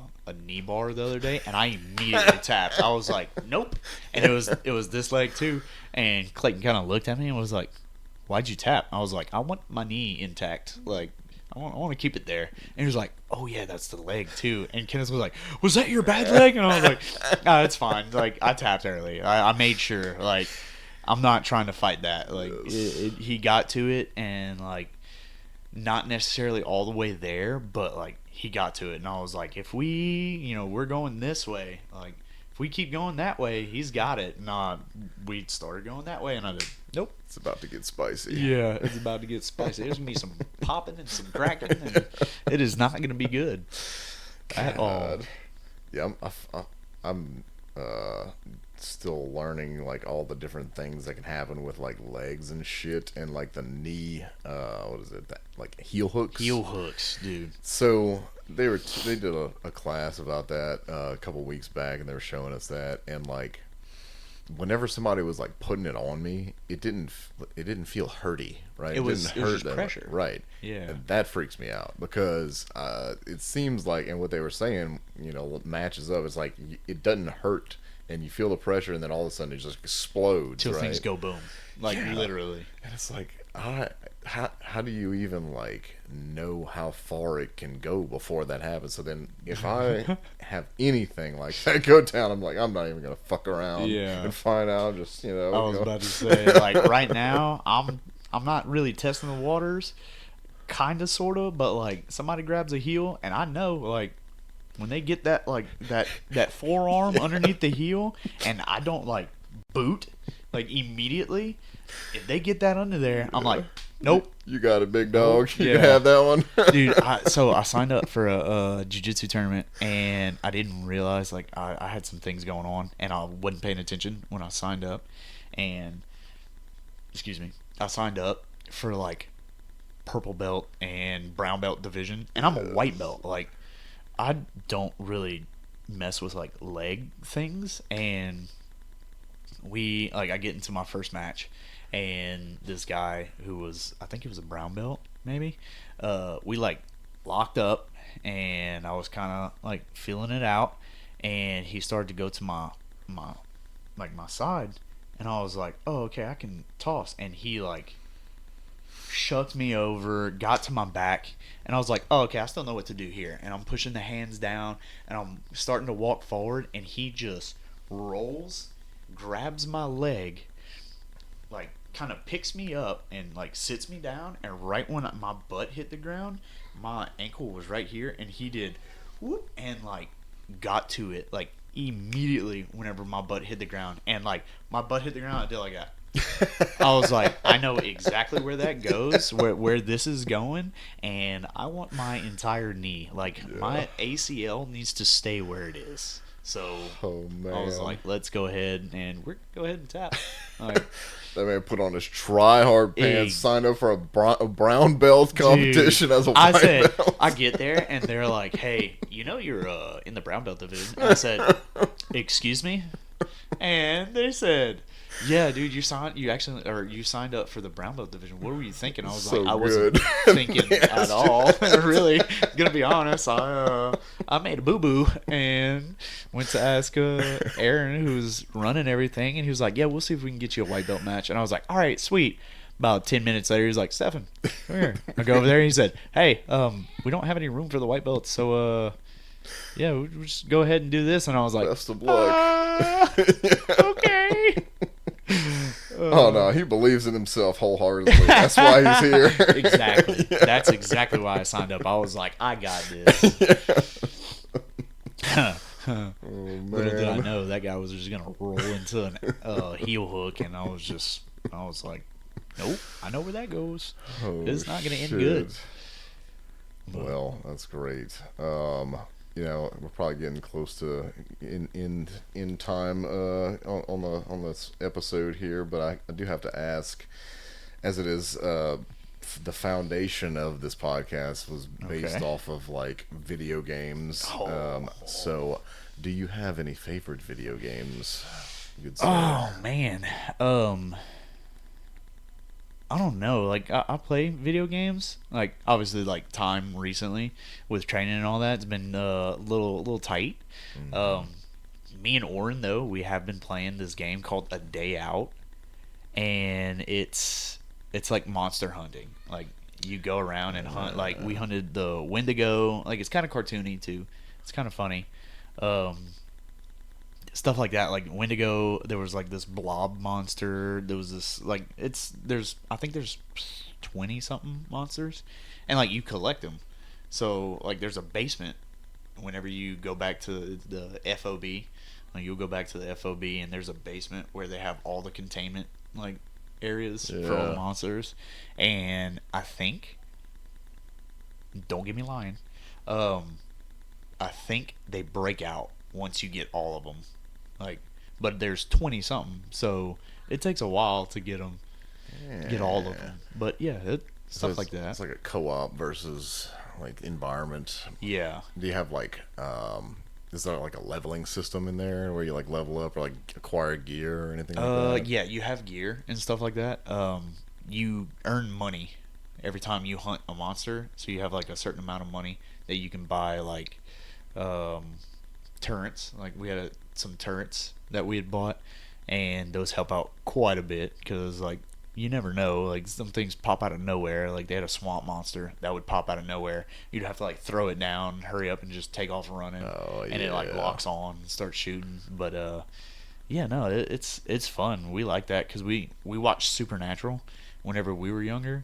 B: knee bar the other day, and I immediately tapped. I was like, nope. And it was this leg too. And Clayton kind of looked at me and was like, why'd you tap? I was like, I want my knee intact. Like, I want to keep it there. And he was like, oh yeah, that's the leg too. And Kenneth was like, was that your bad leg? And I was like, no, it's fine. Like, I tapped early. I made sure. Like, I'm not trying to fight that. Like, he got to it, and like, not necessarily all the way there, but like, he got to it. And I was like, if we're going this way, like, if we keep going that way, he's got it. Nah, we started going that way, and I did. Nope.
A: It's about to get spicy.
B: Yeah, it's about to get spicy. There's gonna be some popping and some cracking, and it is not gonna be good at all.
A: Yeah, I'm still learning like all the different things that can happen with like legs and shit, and like the knee. What is it? Like heel hooks.
B: Heel hooks, dude.
A: So they did a class about that a couple weeks back, and they were showing us that, and like, whenever somebody was like putting it on me, it didn't feel hurty, right? It didn't hurt
B: just pressure,
A: right?
B: Yeah,
A: and that freaks me out because it seems like, and what they were saying, matches up. It's like it doesn't hurt, and you feel the pressure, and then all of a sudden it just explodes
B: till
A: right?
B: things go boom, like literally.
A: And it's like, how do you even like know how far it can go before that happens? So then if I have anything like that go down, I'm like, I'm not even gonna fuck around and find out. Just I
B: was about to say, like, right now I'm not really testing the waters, kind of, sort of, but like, somebody grabs a heel, and I know, like, when they get that, like, that forearm underneath the heel, and I don't like boot like immediately, if they get that under there, I'm like, nope.
A: You got it, big dog. You can have that one.
B: Dude, so I signed up for a jiu-jitsu tournament, and I didn't realize, like, I had some things going on, and I wasn't paying attention when I signed up. And, I signed up for, like, purple belt and brown belt division, and I'm a white belt. Like, I don't really mess with, like, leg things, and I get into my first match, and this guy who was, I think he was a brown belt, maybe, we like locked up, and I was kind of like feeling it out, and he started to go to my side, and I was like, oh, okay, I can toss, and he like shucked me over, got to my back, and I was like, oh, okay, I still know what to do here, and I'm pushing the hands down, and I'm starting to walk forward, and he just rolls, grabs my leg, like, kind of picks me up and like sits me down, and right when my butt hit the ground, my ankle was right here, and he did whoop, and like got to it like immediately whenever my butt hit the ground, and like my butt hit the ground, I did like that. I was like, I know exactly where that goes, where this is going, and I want my entire knee, like, my ACL needs to stay where it is. So I was like, let's go ahead and tap. Like,
A: that man put on his try-hard pants, signed up for a brown belt competition as a white belt.
B: I get there, and they're like, hey, you're in the brown belt division. And I said, excuse me? And they said, yeah, dude, you signed up for the brown belt division. What were you thinking? I was
A: so
B: like, I wasn't thinking at all. Really, gonna be honest, I made a boo boo and went to ask Aaron, who's running everything, and he was like, yeah, we'll see if we can get you a white belt match. And I was like, all right, sweet. About 10 minutes later, he was like, Stephon, come here. I go over there, and he said, hey, we don't have any room for the white belt, so yeah, we'll just go ahead and do this. And I was like,
A: best of luck.
B: Okay.
A: Oh no, he believes in himself wholeheartedly. That's why he's here.
B: Exactly. That's exactly why I signed up. I was like, I got this.
A: Oh, man.
B: Little did I know that guy was just gonna roll into a heel hook, and I was like, nope, I know where that goes. It's not gonna end good.
A: Well, that's great. We're probably getting close to in time on this episode here, but I do have to ask, as it is the foundation of this podcast was based off of like video games. So do you have any favorite video games?
B: Oh man, I don't know. Like, I play video games. Like, obviously, like, time recently with training and all that, it's been a little tight. Mm-hmm. Me and Oren, though, we have been playing this game called A Day Out, and it's like monster hunting. Like, you go around and hunt. Like we hunted the Wendigo. Like it's kind of cartoony too. It's kind of funny. Stuff like that. Like Wendigo, there was like this blob monster. There was this like I think there's 20 something monsters, and like you collect them. So like there's a basement. Whenever you go back to the FOB, like you'll go back to the FOB, and there's a basement where they have all the containment like areas for all the monsters. And I think, don't get me lying, I think they break out once you get all of them. Like, but there's 20 something, so it takes a while to get them, get all of them. But yeah, stuff like that.
A: It's like a co-op versus like environment.
B: Yeah.
A: Do you have like is there like a leveling system in there where you like level up or like acquire gear or anything like that?
B: Yeah, you have gear and stuff like that. You earn money every time you hunt a monster, so you have like a certain amount of money that you can buy like turrets. Like we had some turrets that we had bought, and those help out quite a bit because like you never know, like some things pop out of nowhere. Like they had a swamp monster that would pop out of nowhere. You'd have to like throw it down, hurry up, and just take off running. And it like locks on and starts shooting. But yeah, no, it's fun. We like that because we watched Supernatural whenever we were younger,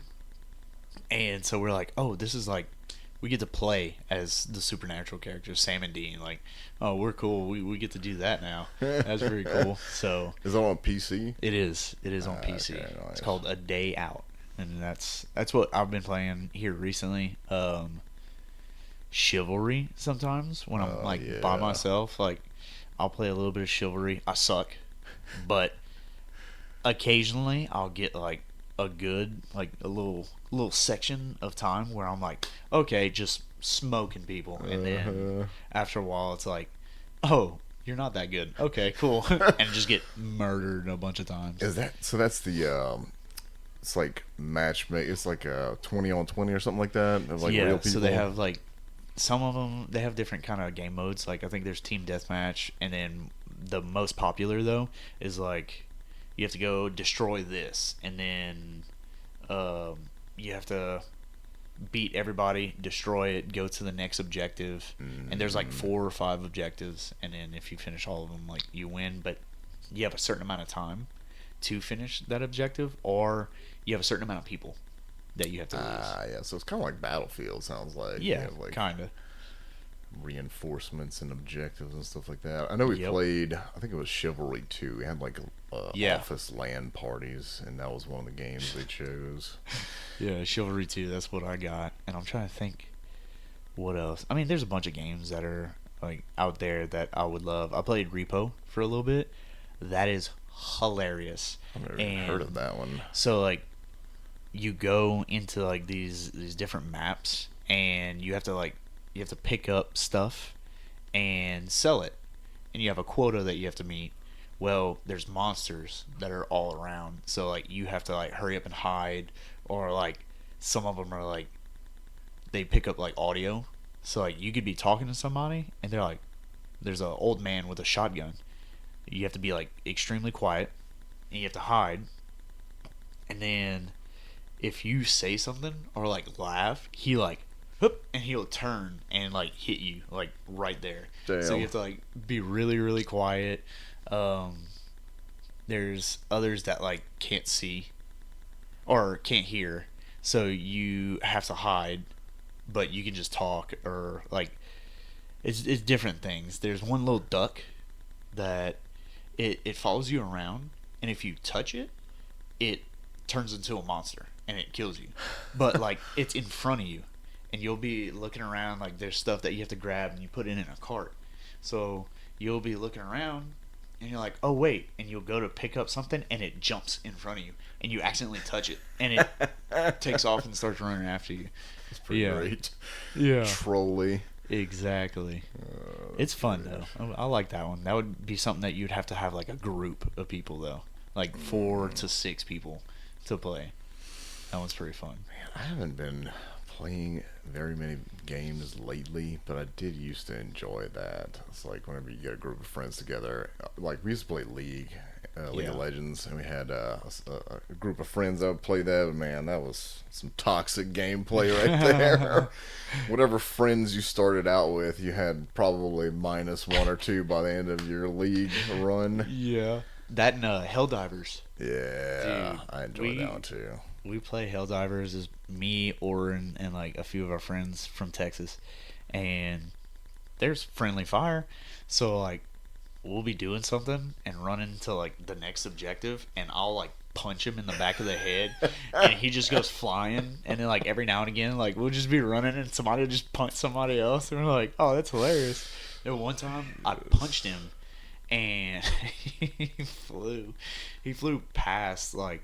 B: and so we're like, oh, this is like we get to play as the Supernatural characters, Sam and Dean. Like, oh, we're cool. We get to do that now. That's pretty cool. So
A: is that on PC?
B: It is. It is on PC. Okay, nice. It's called A Day Out, and that's what I've been playing here recently. Chivalry sometimes when I'm by myself. Like, I'll play a little bit of Chivalry. I suck, but occasionally I'll get like a good a little section of time where I'm like, okay, just smoking people, and then after a while it's like, oh, you're not that good. Okay, cool. And just get murdered a bunch of times.
A: Is that so? That's the it's like matchmake. It's like a 20 on 20 or something like that. Of like real people.
B: So they have like some of them. They have different kind of game modes. Like I think there's team deathmatch, and then the most popular though is like you have to go destroy this, and then you have to beat everybody, destroy it, go to the next objective, and there's like 4 or 5 objectives, and then if you finish all of them, like you win. But you have a certain amount of time to finish that objective, or you have a certain amount of people that you have to lose.
A: Yeah, so it's kind of like Battlefield, sounds like.
B: Yeah, like kind of.
A: Reinforcements and objectives and stuff like that. I know we played, I think it was Chivalry 2. We had like office LAN parties, and that was one of the games they chose.
B: Yeah, Chivalry 2, that's what I got. And I'm trying to think what else. I mean, there's a bunch of games that are like out there that I would love. I played Repo for a little bit. That is hilarious.
A: I've never even heard of that one.
B: So like you go into like these different maps, and you have to pick up stuff and sell it, and you have a quota that you have to meet. Well, there's monsters that are all around, so like you have to like hurry up and hide, or like some of them are like they pick up like audio, so like you could be talking to somebody and they're like, there's an old man with a shotgun. You have to be like extremely quiet, and you have to hide, and then if you say something or like laugh, he like and he'll turn and like hit you like right there.
A: Damn.
B: So you have to like be really, really quiet. There's others that like can't see or can't hear, so you have to hide, but you can just talk, or like it's different things. There's one little duck that it follows you around, and if you touch it, it turns into a monster and it kills you. But like it's in front of you, and you'll be looking around, like there's stuff that you have to grab and you put in a cart. So you'll be looking around and you're like, oh wait, and you'll go to pick up something and it jumps in front of you and you accidentally touch it and it takes off and starts running after you.
A: It's pretty great.
B: Yeah.
A: Trolly.
B: Exactly. It's fun though. I like that one. That would be something that you'd have to have like a group of people though. Like 4 to 6 people to play. That one's pretty fun.
A: Man, I haven't been playing very many games lately, but I did used to enjoy that. It's like whenever you get a group of friends together, like we used to play League, League of Legends, and we had a group of friends that would play that. But man, that was some toxic gameplay right there. Whatever friends you started out with, you had probably -1 or 2 by the end of your league run.
B: Yeah. That and Helldivers.
A: Yeah, dude, I enjoyed that one too.
B: We play Helldivers as me, Oren, and like a few of our friends from Texas, and there's friendly fire, so like we'll be doing something and run into like the next objective, and I'll like punch him in the back of the head, and he just goes flying, and then like every now and again like we'll just be running and somebody will just punch somebody else, and we're like, oh, that's hilarious. And one time I punched him and he flew past, like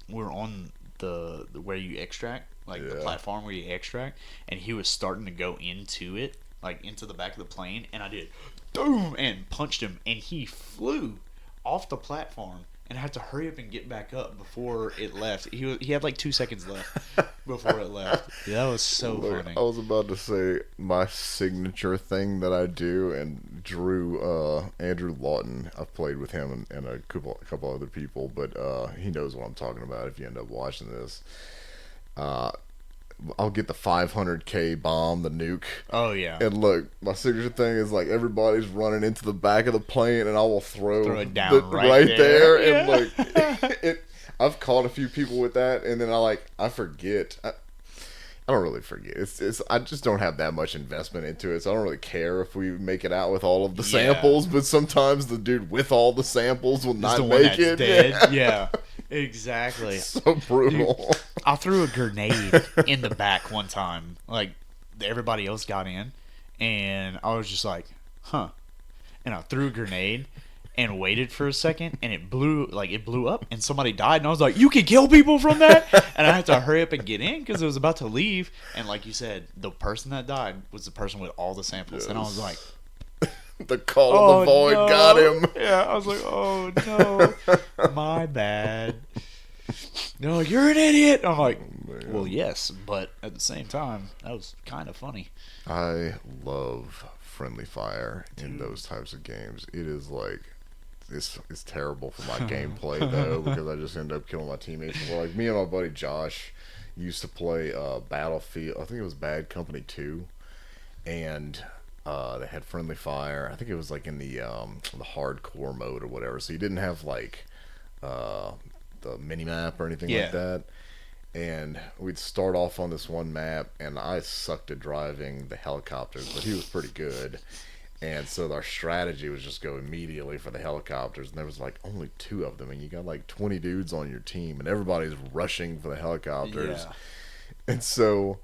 B: we're on the where you extract, like the platform where you extract, and he was starting to go into it, like into the back of the plane, and I did boom and punched him, and he flew off the platform, and I had to hurry up and get back up before it left. He had like 2 seconds left before it left. Yeah, that was so funny.
A: I was about to say my signature thing that I do, and Andrew Lawton, I've played with him and a couple other people, but he knows what I'm talking about if you end up watching this. I'll get the 500k bomb, the nuke.
B: Oh yeah.
A: And look, my signature thing is like everybody's running into the back of the plane, and I will throw
B: it down
A: right there.
B: Yeah.
A: And like, I've caught a few people with that, and then I forget. I don't really forget. It's I just don't have that much investment into it, so I don't really care if we make it out with all of the samples. But sometimes the dude with all the samples will not make it.
B: Dead. Yeah. Exactly.
A: So brutal.
B: Dude, I threw a grenade in the back one time. Like, everybody else got in, and I was just like, huh. And I threw a grenade and waited for a second, and it blew up, and somebody died, and I was like, you can kill people from that? And I had to hurry up and get in because it was about to leave, and like you said, the person that died was the person with all the samples. Yes. And I was like,
A: the call of the void got him.
B: Yeah, I was like, oh no, my bad. No, you're an idiot. I'm like, well, yes, but at the same time, that was kind of funny.
A: I love friendly fire in those types of games. It is like, it's terrible for my gameplay though, because I just end up killing my teammates. Well, like me and my buddy Josh used to play Battlefield. I think it was Bad Company 2, and they had friendly fire. I think it was like in the hardcore mode or whatever. So you didn't have like the mini map or anything like that. And we'd start off on this one map, and I sucked at driving the helicopters, but he was pretty good. And so our strategy was just go immediately for the helicopters, and there was like only 2 of them, and you got like 20 dudes on your team, and everybody's rushing for the helicopters. Yeah. And so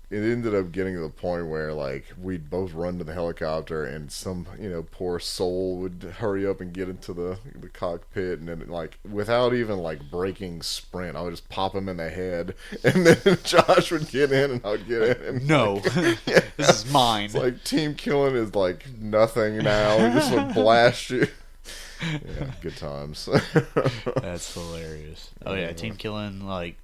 A: it ended up getting to the point where like we'd both run to the helicopter, and some poor soul would hurry up and get into the cockpit, and then like without even like breaking sprint, I would just pop him in the head, and then Josh would get in and I would get in. And
B: no, this is mine.
A: It's like team killing is like nothing now. We just would blast you. Yeah, good times.
B: That's hilarious. Oh yeah, team killing, like,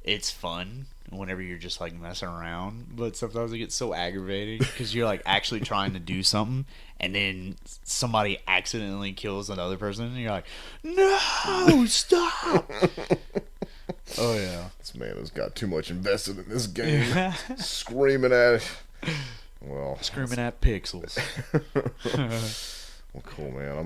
B: it's fun whenever you're just like messing around, but sometimes it gets so aggravating because you're like actually trying to do something, and then somebody accidentally kills another person, and you're like, no, stop. Oh yeah,
A: this man has got too much invested in this game. Screaming at it. Well,
B: screaming at pixels.
A: Well, cool, man.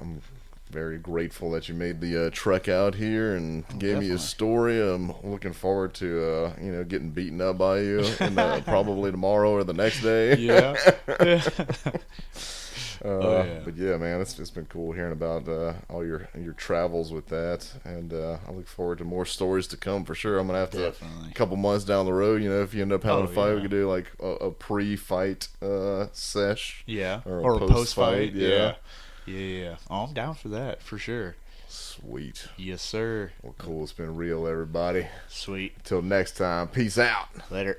A: I'm very grateful that you made the trek out here and gave me a story. I'm looking forward to getting beaten up by you probably tomorrow or the next day.
B: Yeah.
A: But yeah, man, it's been cool hearing about all your travels with that, and I look forward to more stories to come for sure. I'm gonna have to a couple months down the road. If you end up having a fight, we could do like a pre-fight sesh.
B: Yeah,
A: or a post-fight. Yeah.
B: Yeah. Oh, I'm down for that, for sure.
A: Sweet.
B: Yes, sir.
A: Well, cool. It's been real, everybody.
B: Sweet.
A: Until next time, peace out.
B: Later.